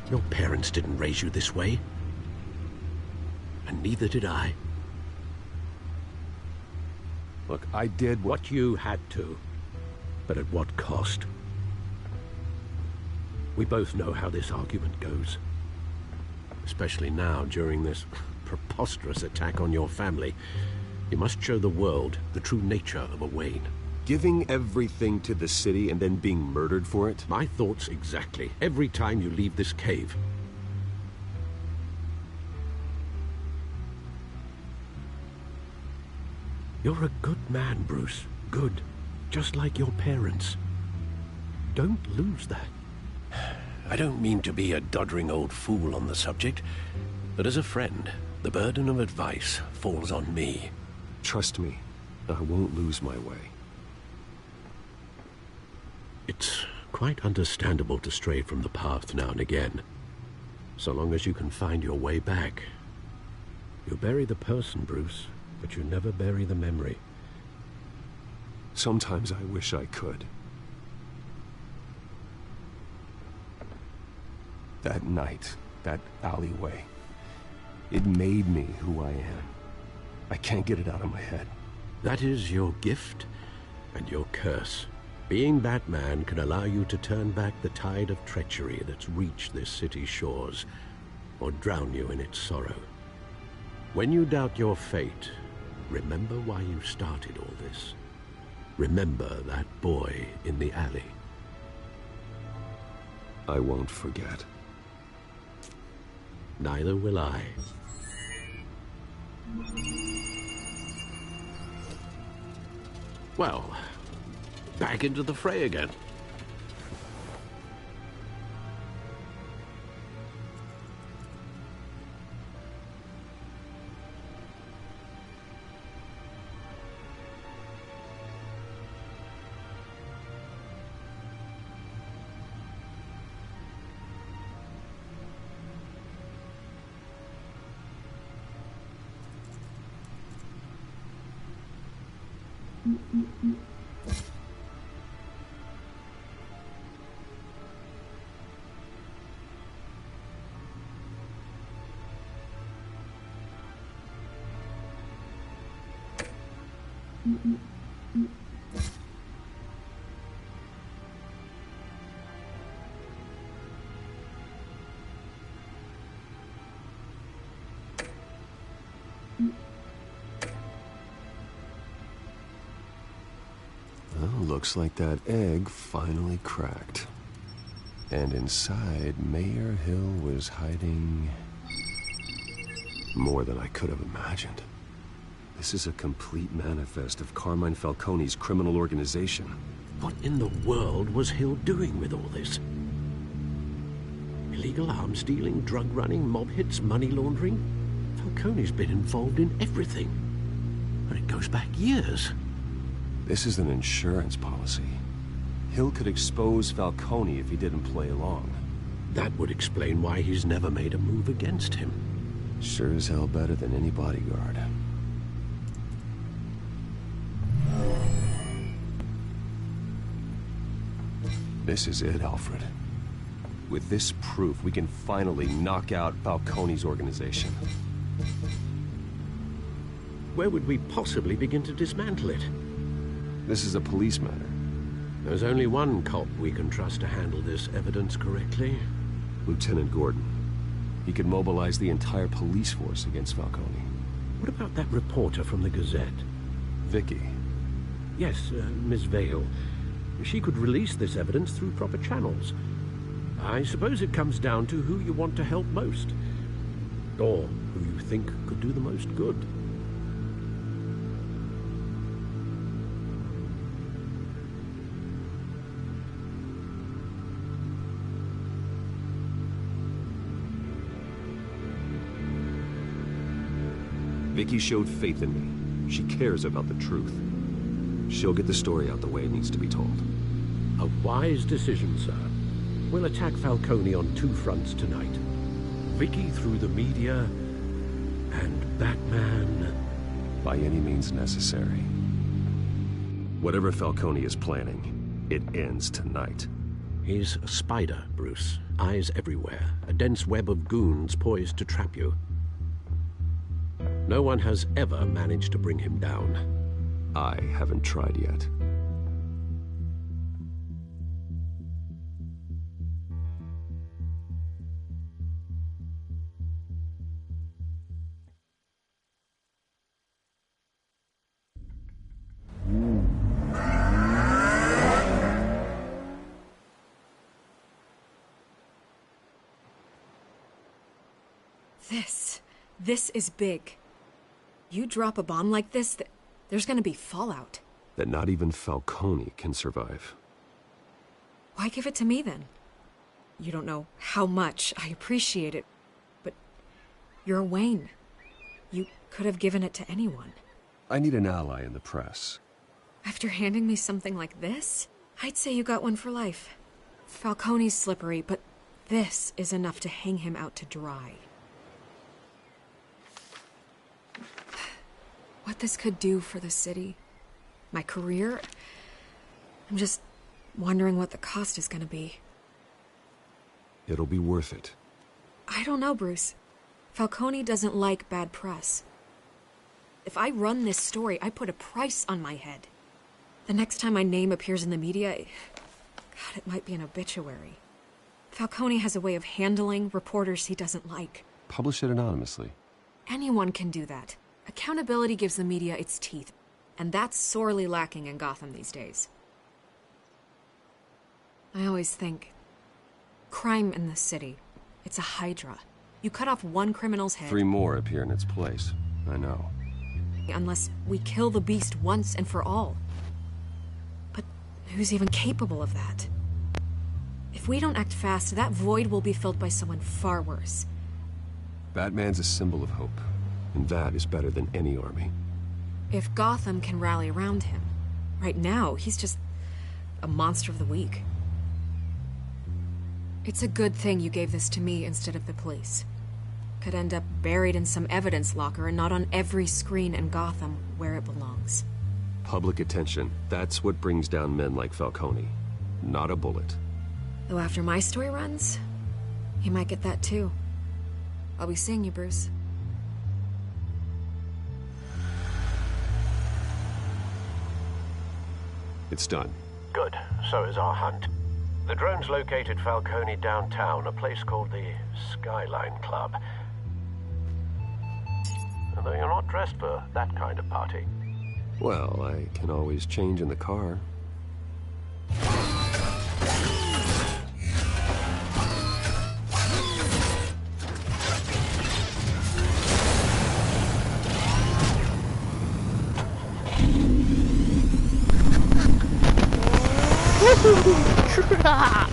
Your parents didn't raise you this way. And neither did I. Look, I did what you had to, but at what cost? We both know how this argument goes. Especially now, during this preposterous attack on your family. You must show the world the true nature of a Wayne. Giving everything to the city and then being murdered for it? My thoughts exactly. Every time you leave this cave. You're a good man, Bruce. Good. Just like your parents. Don't lose that. I don't mean to be a doddering old fool on the subject, but as a friend, the burden of advice falls on me. Trust me, I won't lose my way. It's quite understandable to stray from the path now and again. So long as you can find your way back. You bury the person, Bruce, but you never bury the memory. Sometimes I wish I could. That night, that alleyway, it made me who I am. I can't get it out of my head. That is your gift and your curse. Being Batman can allow you to turn back the tide of treachery that's reached this city's shores, or drown you in its sorrow. When you doubt your fate, remember why you started all this. Remember that boy in the alley. I won't forget. Neither will I. Well, back into the fray again. Well, looks like that egg finally cracked. And inside, Mayor Hill was hiding more than I could have imagined. This is a complete manifest of Carmine Falcone's criminal organization. What in the world was Hill doing with all this? Illegal arms dealing, drug running, mob hits, money laundering? Falcone's been involved in everything. And it goes back years. This is an insurance policy. Hill could expose Falcone if he didn't play along. That would explain why he's never made a move against him. Sure as hell better than any bodyguard. This is it, Alfred. With this proof, we can finally knock out Falcone's organization. Where would we possibly begin to dismantle it? This is a police matter. There's only one cop we can trust to handle this evidence correctly. Lieutenant Gordon. He could mobilize the entire police force against Falcone. What about that reporter from the Gazette? Vicky. Yes, Miss Vale. She could release this evidence through proper channels. I suppose it comes down to who you want to help most. Or who you think could do the most good. Vicky showed faith in me. She cares about the truth. She'll get the story out the way it needs to be told. A wise decision, sir. We'll attack Falcone on two fronts tonight. Vicky through the media, and Batman... by any means necessary. Whatever Falcone is planning, it ends tonight. He's a spider, Bruce. Eyes everywhere. A dense web of goons poised to trap you. No one has ever managed to bring him down. I haven't tried yet. This is big. You drop a bomb like this, there's gonna be fallout. That not even Falcone can survive. Why give it to me, then? You don't know how much I appreciate it, but you're Wayne. You could have given it to anyone. I need an ally in the press. After handing me something like this, I'd say you got one for life. Falcone's slippery, but this is enough to hang him out to dry. What this could do for the city, my career, I'm just wondering what the cost is gonna be. It'll be worth it. I don't know, Bruce. Falcone doesn't like bad press. If I run this story, I put a price on my head. The next time my name appears in the media, God, it might be an obituary. Falcone has a way of handling reporters he doesn't like. Publish it anonymously. Anyone can do that. Accountability gives the media its teeth, and that's sorely lacking in Gotham these days. I always think, crime in this city, it's a hydra. You cut off one criminal's head... 3 more appear in its place. I know. Unless we kill the beast once and for all. But who's even capable of that? If we don't act fast, that void will be filled by someone far worse. Batman's a symbol of hope, and that is better than any army. If Gotham can rally around him, right now, he's just a monster of the week. It's a good thing you gave this to me instead of the police. Could end up buried in some evidence locker and not on every screen in Gotham where it belongs. Public attention, that's what brings down men like Falcone. Not a bullet. Though after my story runs, he might get that too. I'll be seeing you, Bruce. It's done. Good. So is our hunt. The drone's located Falcone downtown, a place called the Skyline Club. Although you're not dressed for that kind of party. Well, I can always change in the car. Crap!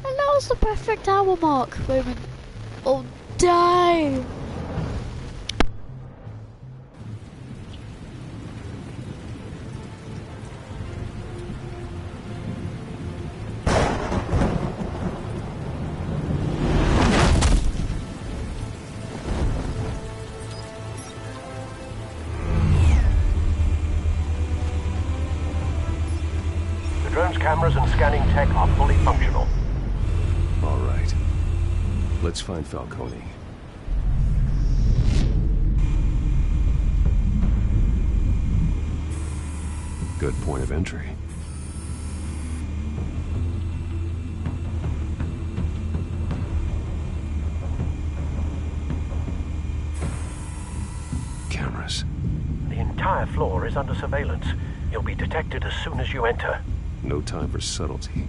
And that was the perfect hour mark moment. Oh, dang! Cameras and scanning tech are fully functional. All right. Let's find Falcone. Good point of entry. Cameras. The entire floor is under surveillance. You'll be detected as soon as you enter. No time for subtlety.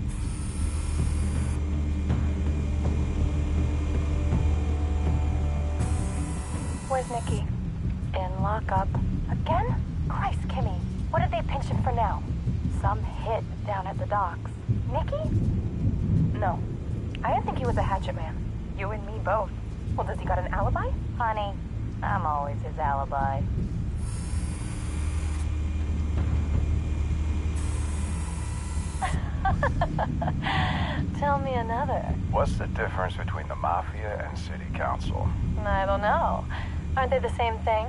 Where's Nikki? In lockup. Again? Christ, Kimmy. What did they pinch him for now? Some hit down at the docks. Nikki? No. I didn't think he was a hatchet man. You and me both. Well, does he got an alibi? Honey, I'm always his alibi. Tell me another. What's the difference between the Mafia and City Council? I don't know. Aren't they the same thing?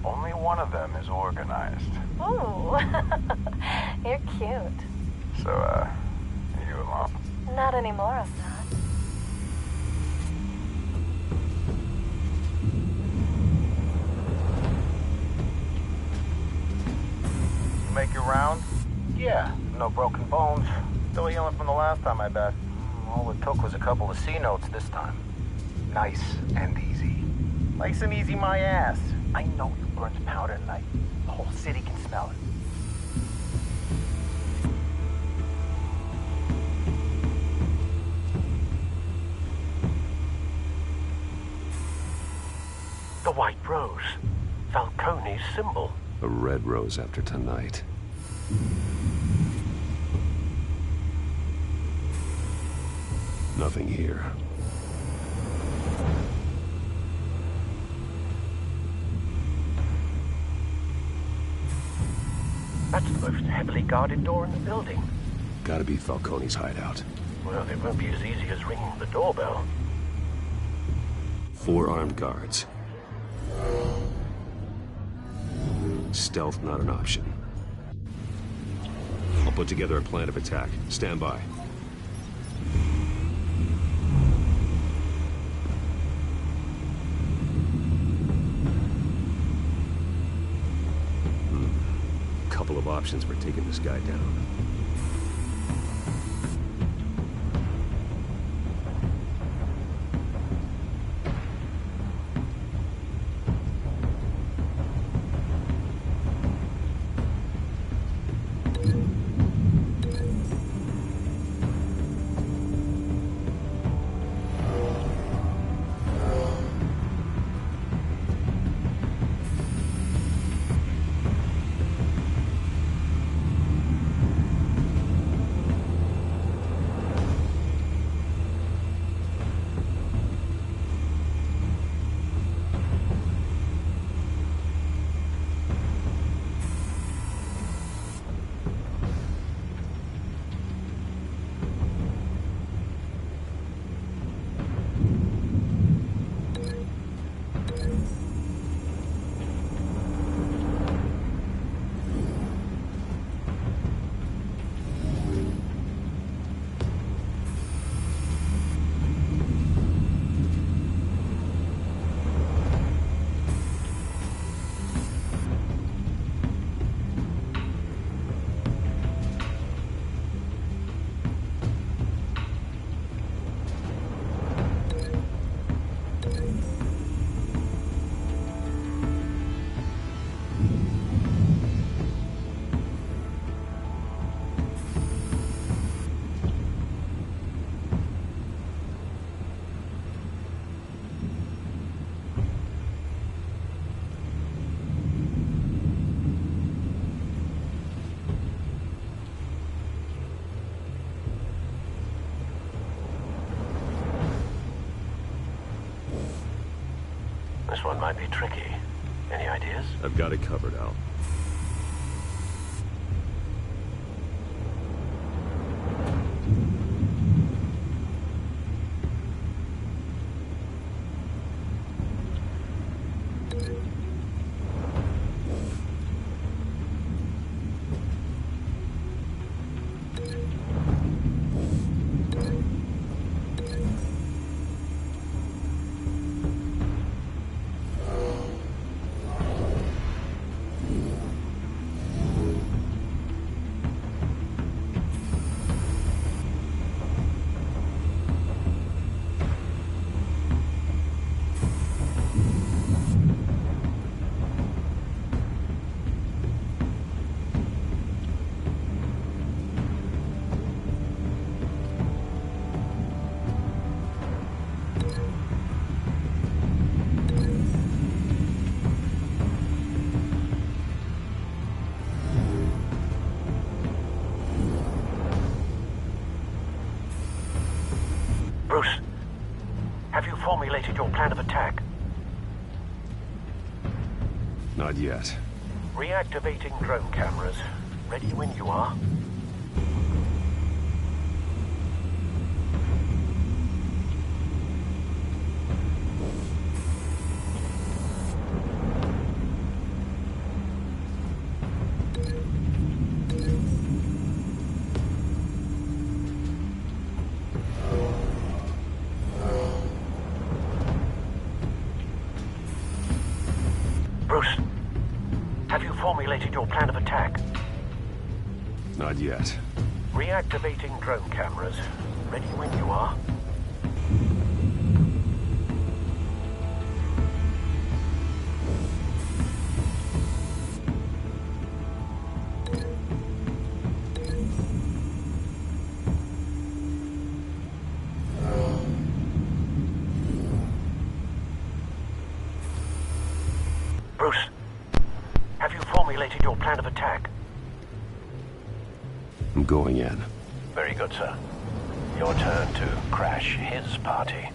Only one of them is organized. Ooh. You're cute. So, you alone? Not anymore, I'm not. You make your round? Yeah, no broken bones. Still healing from the last time, I bet. All it took was a couple of C notes this time. Nice and easy. Nice and easy my ass. I know you burned powder at night. The whole city can smell it. The white rose. Falcone's symbol. A red rose after tonight. Nothing here. That's the most heavily guarded door in the building. Gotta be Falcone's hideout. Well, it won't be as easy as ringing the doorbell. 4 armed guards. Stealth not an option. put together a plan of attack. Stand by. Couple of options for taking this guy down. This one might be tricky. Any ideas? I've got it covered, Al. Bruce, have you formulated your plan of attack? Not yet. Reactivating drone cameras. Ready when you are. Bruce, have you formulated your plan of attack? Not yet. Reactivating drone cameras. Ready when you are. Bruce, have you formulated your plan of attack? I'm going in. Very good, sir. Your turn to crash his party.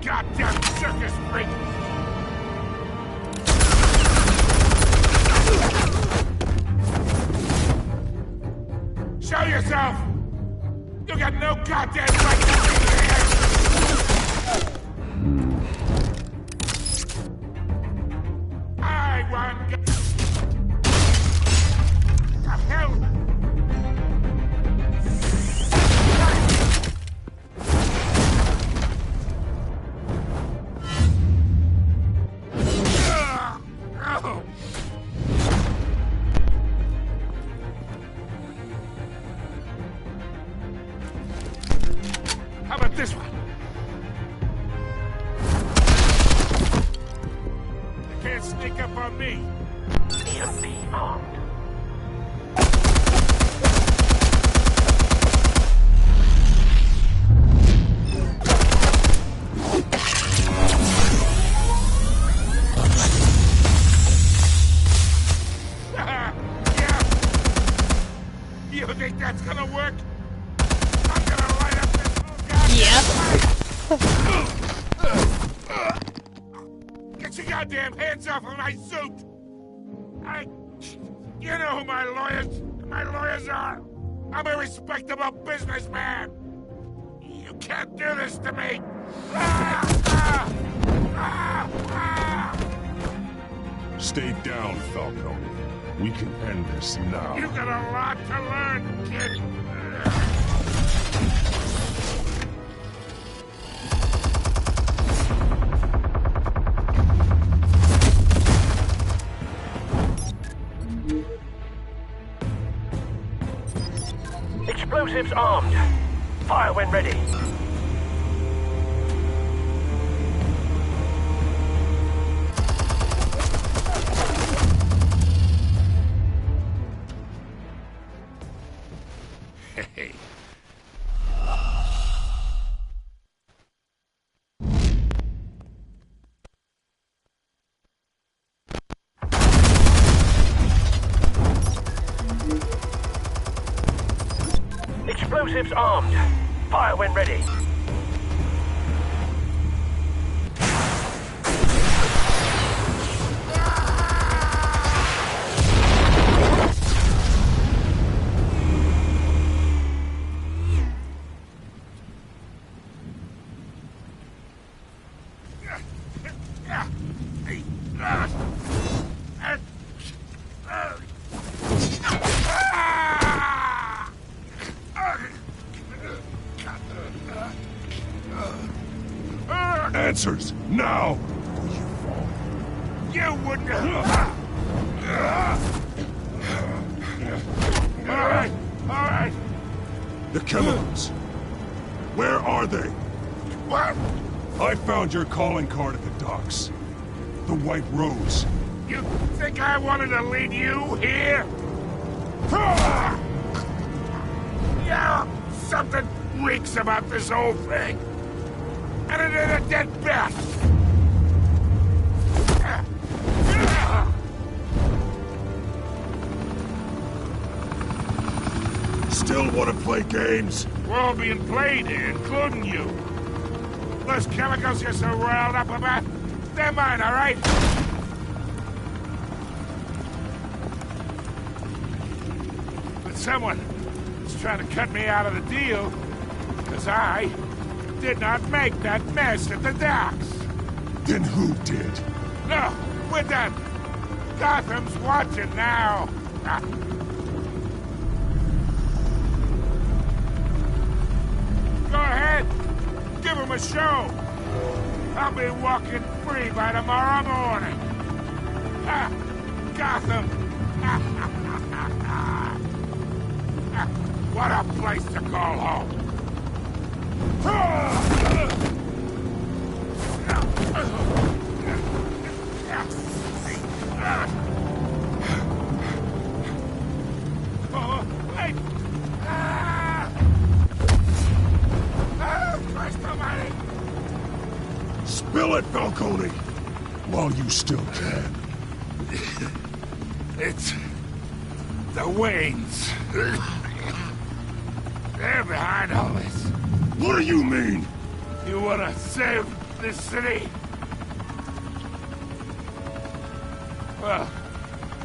goddamn circus freak! Show yourself! You got no goddamn right to be here! I want... The hell? How about this one? You can't sneak up on me. EMP armed. You think that's gonna work? I'm gonna light up this whole goddamn... Get your goddamn hands off of my suit! You know who my lawyers are! I'm a respectable businessman! You can't do this to me! Stay down, Falcone. We can end this now. You got a lot to learn, kid! Explosives armed. Fire when ready. Hey. Explosives armed. Fire when ready. Answers, now! You wouldn't have... All right. The chemicals. Where are they? What? I found your calling card at the docks. The White Rose. You think I wanted to lead you here? Yeah, something reeks about this whole thing. And it ain't a dead bat. Still want to play games? We're all being played here, including you. Those chemicals you're so riled up about, they're mine, all right? But someone is trying to cut me out of the deal, because I did not make that mess at the docks. Then who did? No, we're done. Gotham's watching now. Go ahead. Give him a show. I'll be walking free by tomorrow morning. Gotham. What a place to call home. Spill it, Falcone! While you still can. It's... the Waynes. They're behind all this. What do you mean? You wanna save this city? Well,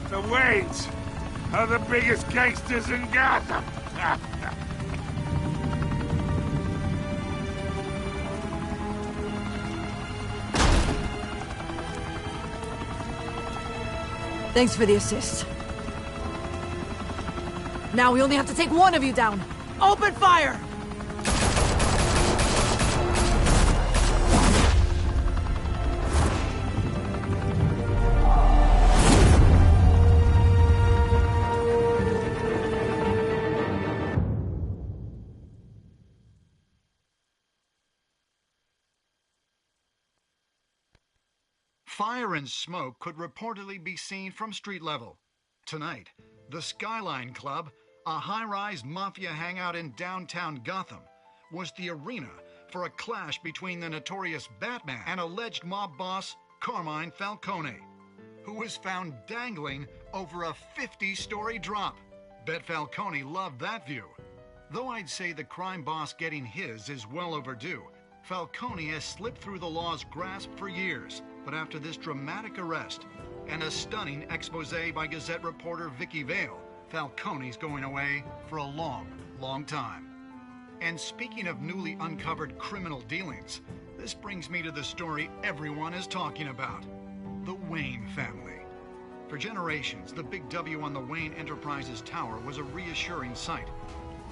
the Waynes are the biggest gangsters in Gotham. Thanks for the assist. Now we only have to take one of you down. Open fire! Fire and smoke could reportedly be seen from street level. Tonight, the Skyline Club, a high-rise mafia hangout in downtown Gotham, was the arena for a clash between the notorious Batman and alleged mob boss Carmine Falcone, who was found dangling over a 50-story drop. Bet Falcone loved that view. Though I'd say the crime boss getting his is well overdue, Falcone has slipped through the law's grasp for years. But after this dramatic arrest and a stunning expose by Gazette reporter Vicky Vale, Falcone's going away for a long, long time. And speaking of newly uncovered criminal dealings, this brings me to the story everyone is talking about: the Wayne family. For generations, the big W on the Wayne Enterprises Tower was a reassuring sight.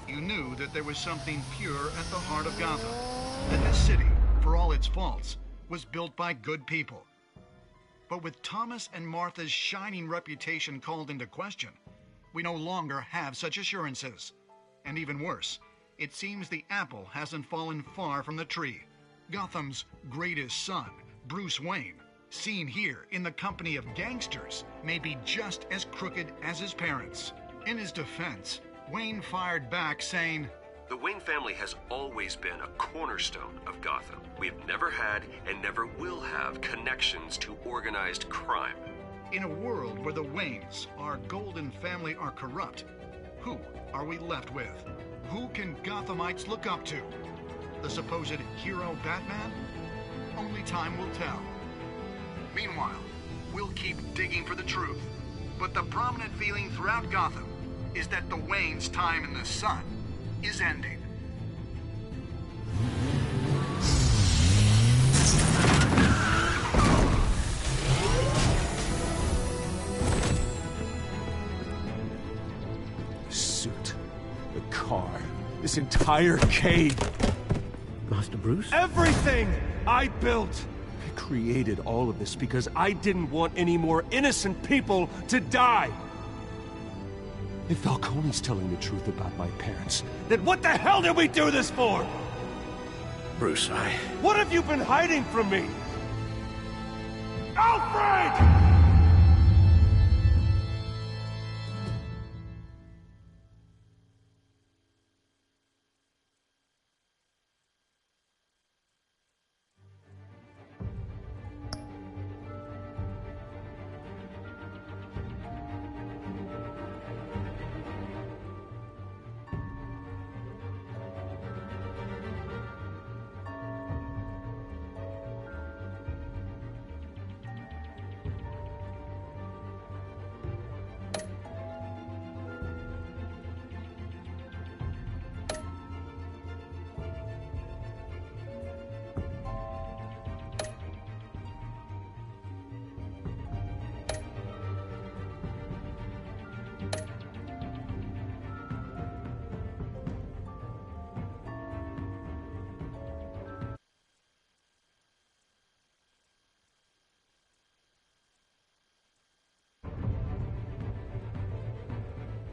You knew that there was something pure at the heart of Gotham, that this city, for all its faults, was built by good people. But with Thomas and Martha's shining reputation called into question, we no longer have such assurances. And even worse, it seems the apple hasn't fallen far from the tree. Gotham's greatest son, Bruce Wayne, seen here in the company of gangsters, may be just as crooked as his parents. In his defense, Wayne fired back saying, "The Wayne family has always been a cornerstone of Gotham. We've never had and never will have connections to organized crime." In a world where the Waynes, our golden family, are corrupt, who are we left with? Who can Gothamites look up to? The supposed hero Batman? Only time will tell. Meanwhile, we'll keep digging for the truth. But the prominent feeling throughout Gotham is that the Waynes' time in the sun is ending. The suit, the car, this entire cave. Master Bruce? Everything I built! I created all of this because I didn't want any more innocent people to die. If Falcone's telling the truth about my parents, then what the hell did we do this for? Bruce, What have you been hiding from me? Alfred!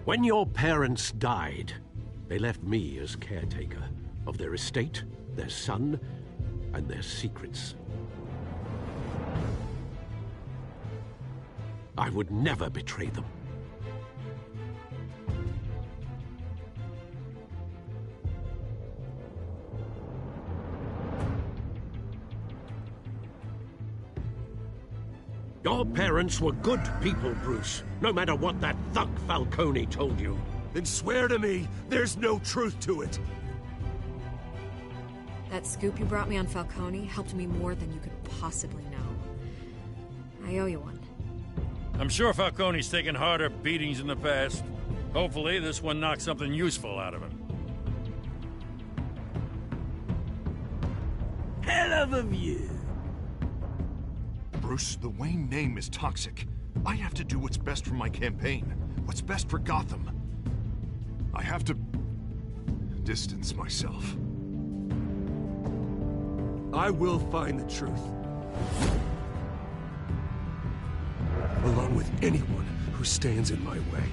When your parents died, they left me as caretaker of their estate, their son, and their secrets. I would never betray them. Your parents were good people, Bruce, no matter what that thug Falcone told you. Then swear to me there's no truth to it. That scoop you brought me on Falcone helped me more than you could possibly know. I owe you one. I'm sure Falcone's taken harder beatings in the past. Hopefully, this one knocks something useful out of him. Hell of a view. Bruce, the Wayne name is toxic. I have to do what's best for my campaign. What's best for Gotham. I have to distance myself. I will find the truth. Along with anyone who stands in my way.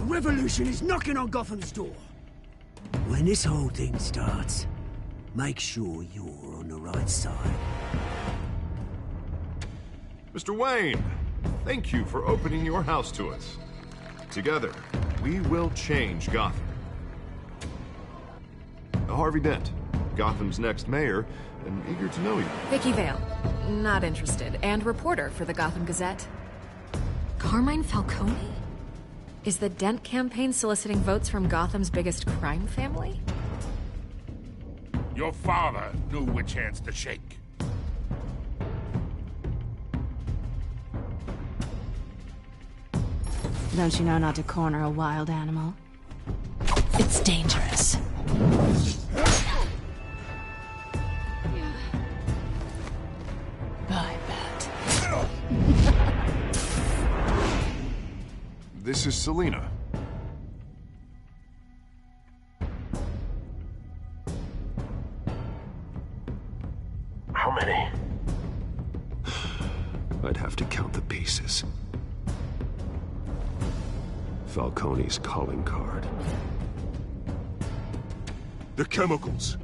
Revolution is knocking on Gotham's door. When this whole thing starts, make sure you're on the right side. Mr. Wayne, thank you for opening your house to us. Together, we will change Gotham. Harvey Dent, Gotham's next mayor, and eager to know you. Vicky Vale, not interested, and reporter for the Gotham Gazette. Carmine Falcone? Is the Dent campaign soliciting votes from Gotham's biggest crime family? Your father knew which hands to shake. Don't you know not to corner a wild animal? It's dangerous. I bet. This is Selina. How many? I'd have to count the pieces. Falcone's calling card. The chemicals.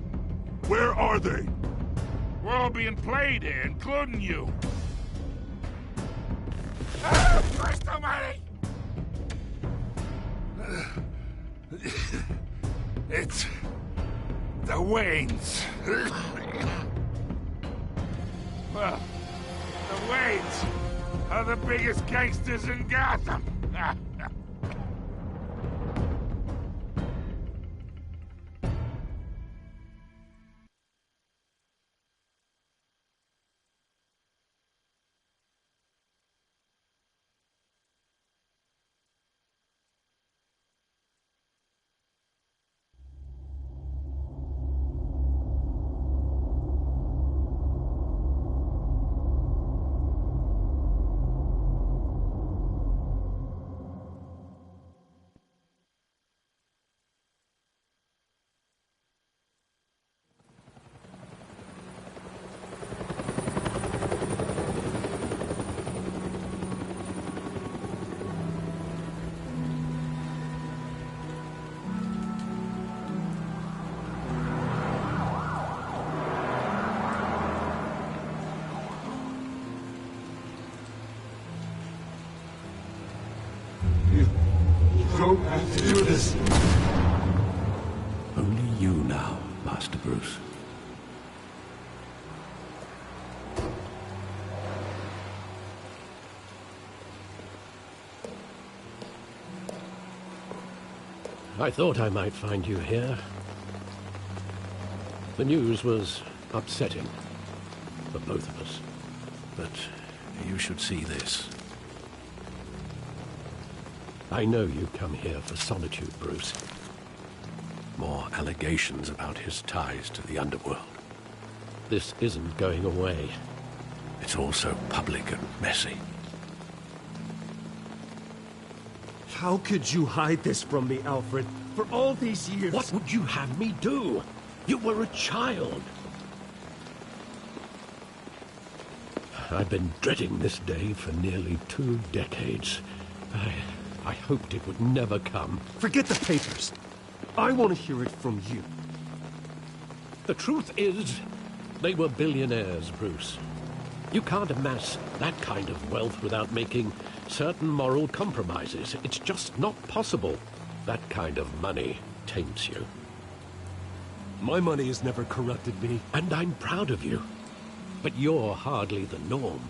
Where are they? We're all being played here, including you. Christ almighty! It's the Waynes. Well, the Waynes are the biggest gangsters in Gotham. Don't have to do this. Only you now, Master Bruce. I thought I might find you here. The news was upsetting for both of us, but you should see this. I know you come here for solitude, Bruce. More allegations about his ties to the underworld. This isn't going away. It's all so public and messy. How could you hide this from me, Alfred? For all these years... What would you have me do? You were a child. I've been dreading this day for nearly 2 decades. I hoped it would never come. Forget the papers. I want to hear it from you. The truth is, they were billionaires, Bruce. You can't amass that kind of wealth without making certain moral compromises. It's just not possible. That kind of money taints you. My money has never corrupted me. And I'm proud of you. But you're hardly the norm.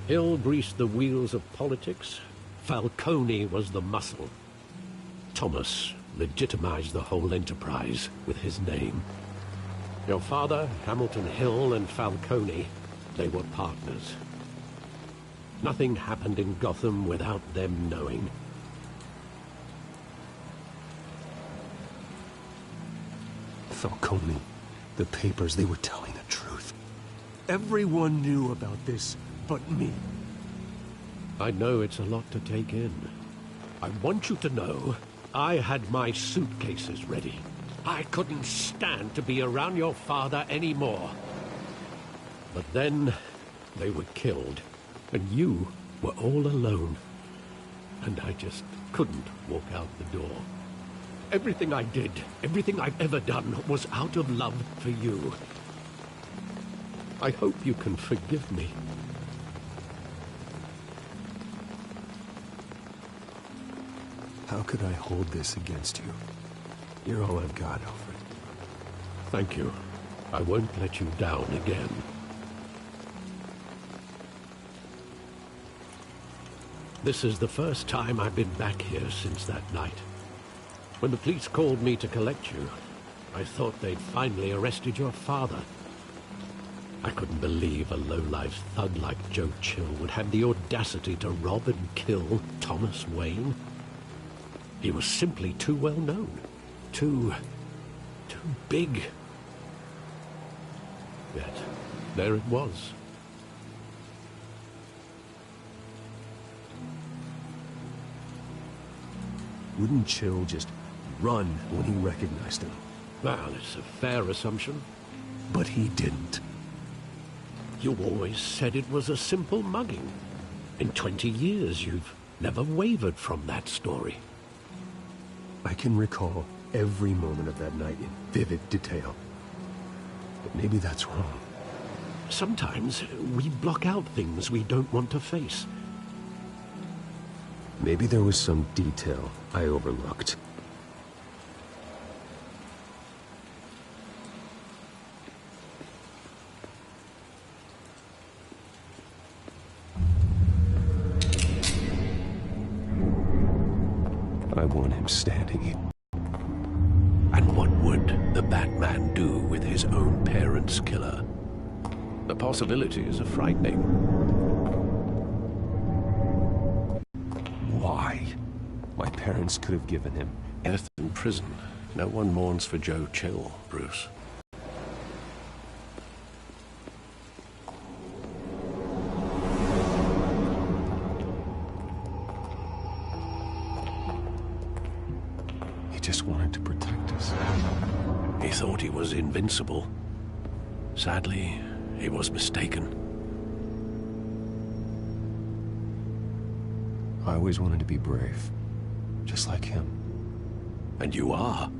Hill greased the wheels of politics. Falcone was the muscle. Thomas legitimized the whole enterprise with his name. Your father, Hamilton Hill, and Falcone, they were partners. Nothing happened in Gotham without them knowing. Falcone, the papers, they were telling the truth. Everyone knew about this but me. I know it's a lot to take in. I want you to know I had my suitcases ready. I couldn't stand to be around your father anymore. But then they were killed, and you were all alone. And I just couldn't walk out the door. Everything I did, everything I've ever done, was out of love for you. I hope you can forgive me. How could I hold this against you? You're all I've got, Alfred. Thank you. I won't let you down again. This is the first time I've been back here since that night. When the police called me to collect you, I thought they'd finally arrested your father. I couldn't believe a low-life thug like Joe Chill would have the audacity to rob and kill Thomas Wayne. He was simply too well known. Too big. Yet, there it was. Wouldn't Chill just run when he recognized him? Well, it's a fair assumption. But he didn't. You always said it was a simple mugging. In 20 years, you've never wavered from that story. I can recall every moment of that night in vivid detail. But maybe that's wrong. Sometimes we block out things we don't want to face. Maybe there was some detail I overlooked. I want him standing here. And what would the Batman do with his own parents' killer? The possibilities are frightening. Why? My parents could have given him Death in prison. No one mourns for Joe Chill, Bruce. He just wanted to protect us. He thought he was invincible. Sadly, he was mistaken. I always wanted to be brave, just like him. And you are.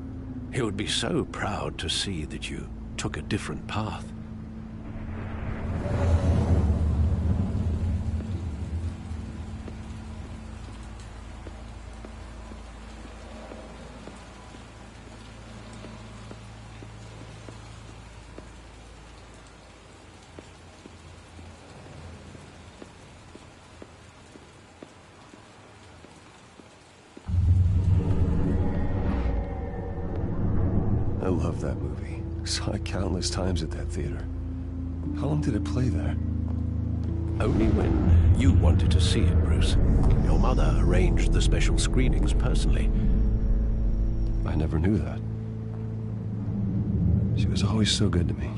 He would be so proud to see that you took a different path. I love that movie. Saw it countless times at that theater. How long did it play there? Only when you wanted to see it, Bruce. Your mother arranged the special screenings personally. I never knew that. She was always so good to me.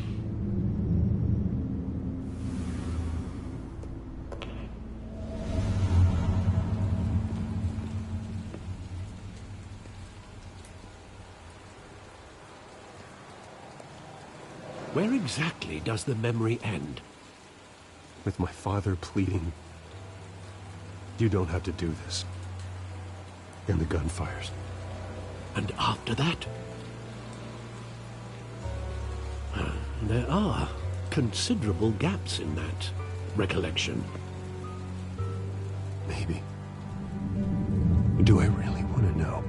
Where exactly does the memory end? With my father pleading, "You don't have to do this." And the gunfires. And after that? There are considerable gaps in that recollection. Maybe. Do I really want to know?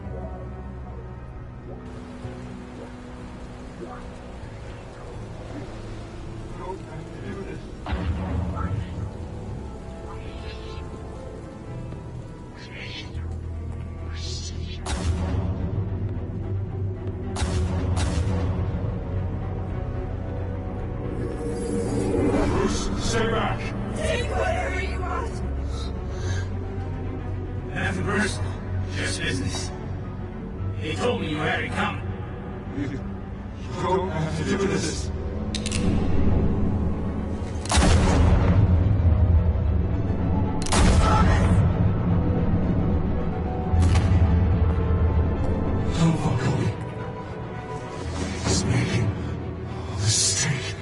Stay back! Take whatever you want! Nothing personal, just business. He told me you had it coming. You don't have to do this. Don't follow me. He's making a mistake.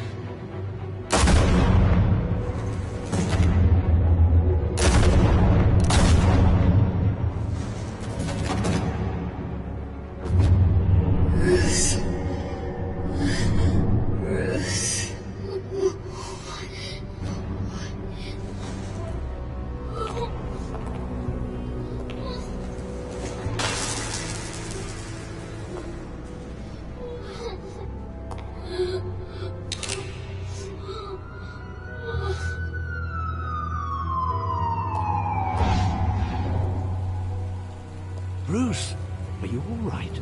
Bruce, are you all right?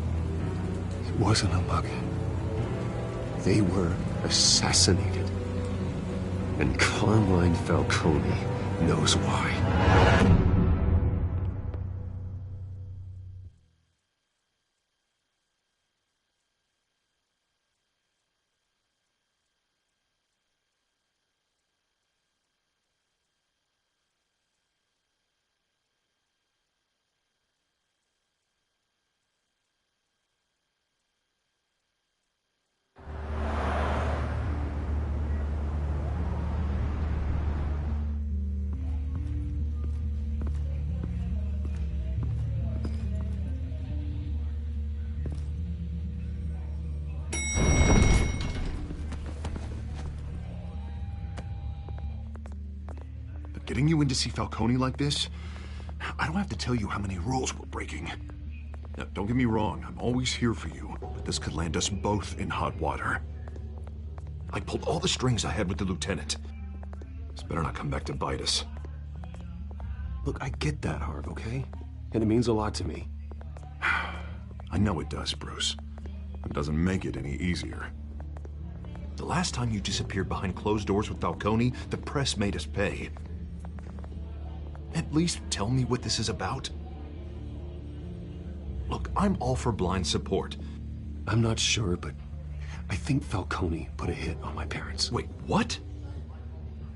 It wasn't a mug. They were assassinated. And Carmine Falcone knows why. Getting you in to see Falcone like this? I don't have to tell you how many rules we're breaking. Now, don't get me wrong, I'm always here for you, but this could land us both in hot water. I pulled all the strings I had with the lieutenant. This better not come back to bite us. Look, I get that, Harv, okay? And it means a lot to me. I know it does, Bruce. It doesn't make it any easier. The last time you disappeared behind closed doors with Falcone, the press made us pay. At least tell me what this is about. Look, I'm all for blind support. I'm not sure, but I think Falcone put a hit on my parents. Wait, what?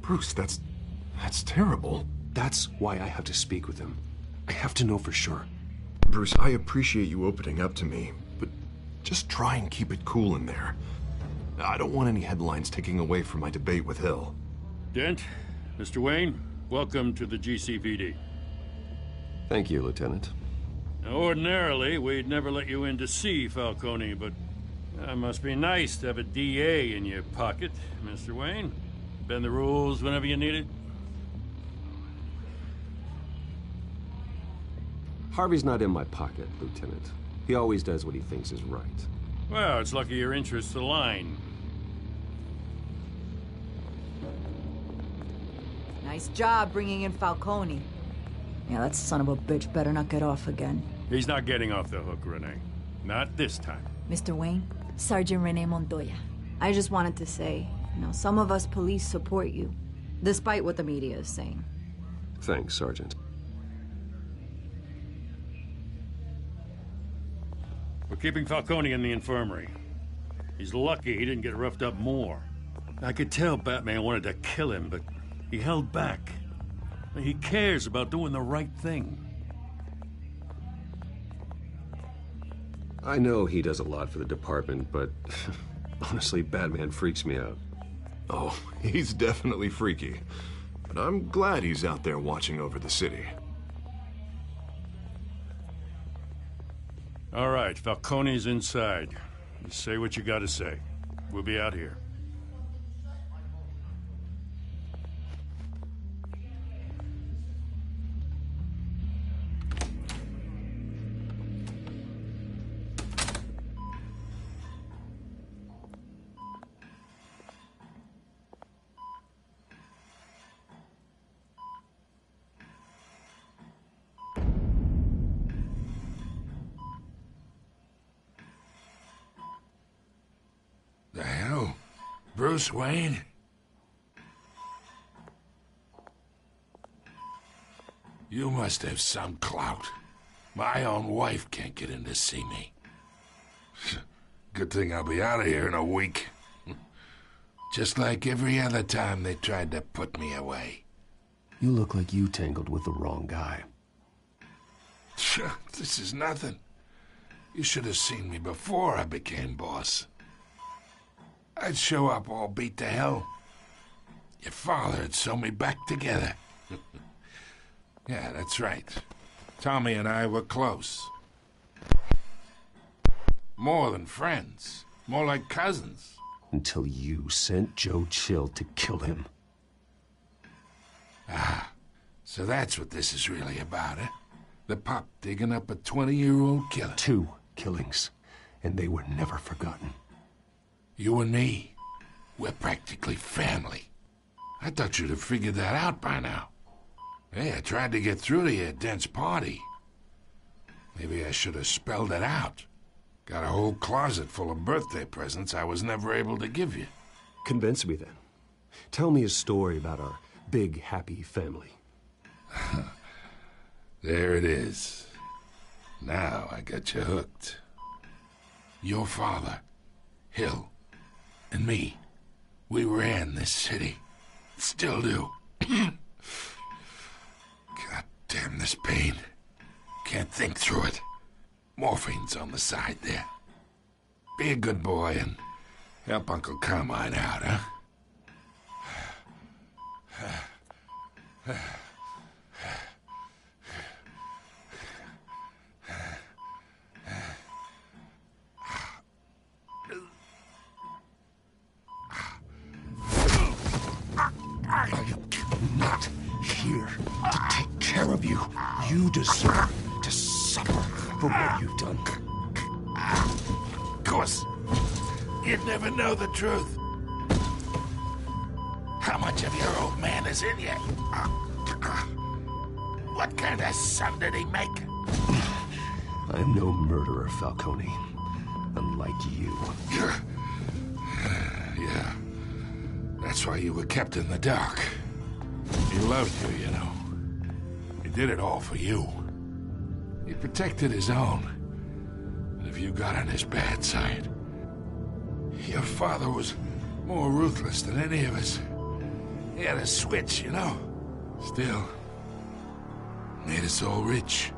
Bruce, that's terrible. That's why I have to speak with him. I have to know for sure. Bruce, I appreciate you opening up to me, but just try and keep it cool in there. I don't want any headlines taking away from my debate with Hill. Dent, Mr. Wayne, welcome to the GCPD. Thank you, Lieutenant. Now, ordinarily, we'd never let you in to see Falcone, but it must be nice to have a DA in your pocket, Mr. Wayne. Bend the rules whenever you need it. Harvey's not in my pocket, Lieutenant. He always does what he thinks is right. Well, it's lucky your interests align. Nice job bringing in Falcone. Yeah, that son of a bitch better not get off again. He's not getting off the hook, Renee. Not this time. Mr. Wayne, Sergeant Renee Montoya. I just wanted to say, some of us police support you, despite what the media is saying. Thanks, Sergeant. We're keeping Falcone in the infirmary. He's lucky he didn't get roughed up more. I could tell Batman wanted to kill him, but he held back. He cares about doing the right thing. I know he does a lot for the department, but Honestly, Batman freaks me out. Oh, he's definitely freaky. But I'm glad he's out there watching over the city. All right, Falcone's inside. You say what you gotta say. We'll be out here. The hell? Bruce Wayne? You must have some clout. My own wife can't get in to see me. Good thing I'll be out of here in a week. Just like every other time they tried to put me away. You look like you tangled with the wrong guy. This is nothing. You should have seen me before I became boss. I'd show up all beat to hell. Your father'd sew me back together. Yeah, that's right. Tommy and I were close. More than friends. More like cousins. Until you sent Joe Chill to kill him. Ah, so that's what this is really about, eh? The pup digging up a 20-year-old killer. 2 killings, and they were never forgotten. You and me, we're practically family. I thought you'd have figured that out by now. Hey, I tried to get through to your dense party. Maybe I should have spelled it out. Got a whole closet full of birthday presents I was never able to give you. Convince me then. Tell me a story about our big, happy family. There it is. Now I got you hooked. Your father, Hill, and me, we ran this city. Still do. God damn this pain. Can't think through it. Morphine's on the side there. Be a good boy and help Uncle Carmine out, huh? I am not here to take care of you. You deserve to suffer for what you've done. Of course, you'd never know the truth. How much of your old man is in you? What kind of son did he make? I'm no murderer, Falcone. Unlike you. Yeah. That's why you were kept in the dark. He loved you, you know. He did it all for you. He protected his own. And if you got on his bad side, your father was more ruthless than any of us. He had a switch, you know. Still, made us all rich,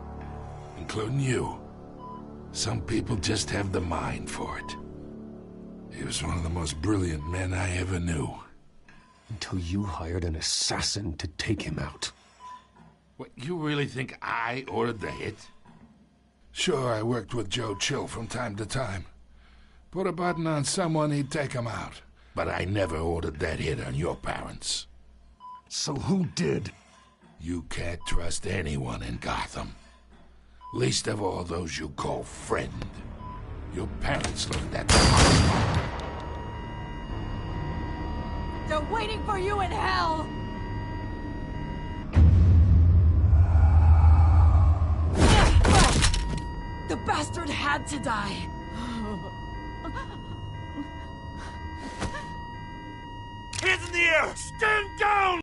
including you. Some people just have the mind for it. He was one of the most brilliant men I ever knew. Until you hired an assassin to take him out. What, you really think I ordered the hit? Sure, I worked with Joe Chill from time to time. Put a button on someone, he'd take him out. But I never ordered that hit on your parents. So who did? You can't trust anyone in Gotham. Least of all those you call friend. Your parents learned that. They're waiting for you in hell! The bastard had to die. Hands in the air! Stand down!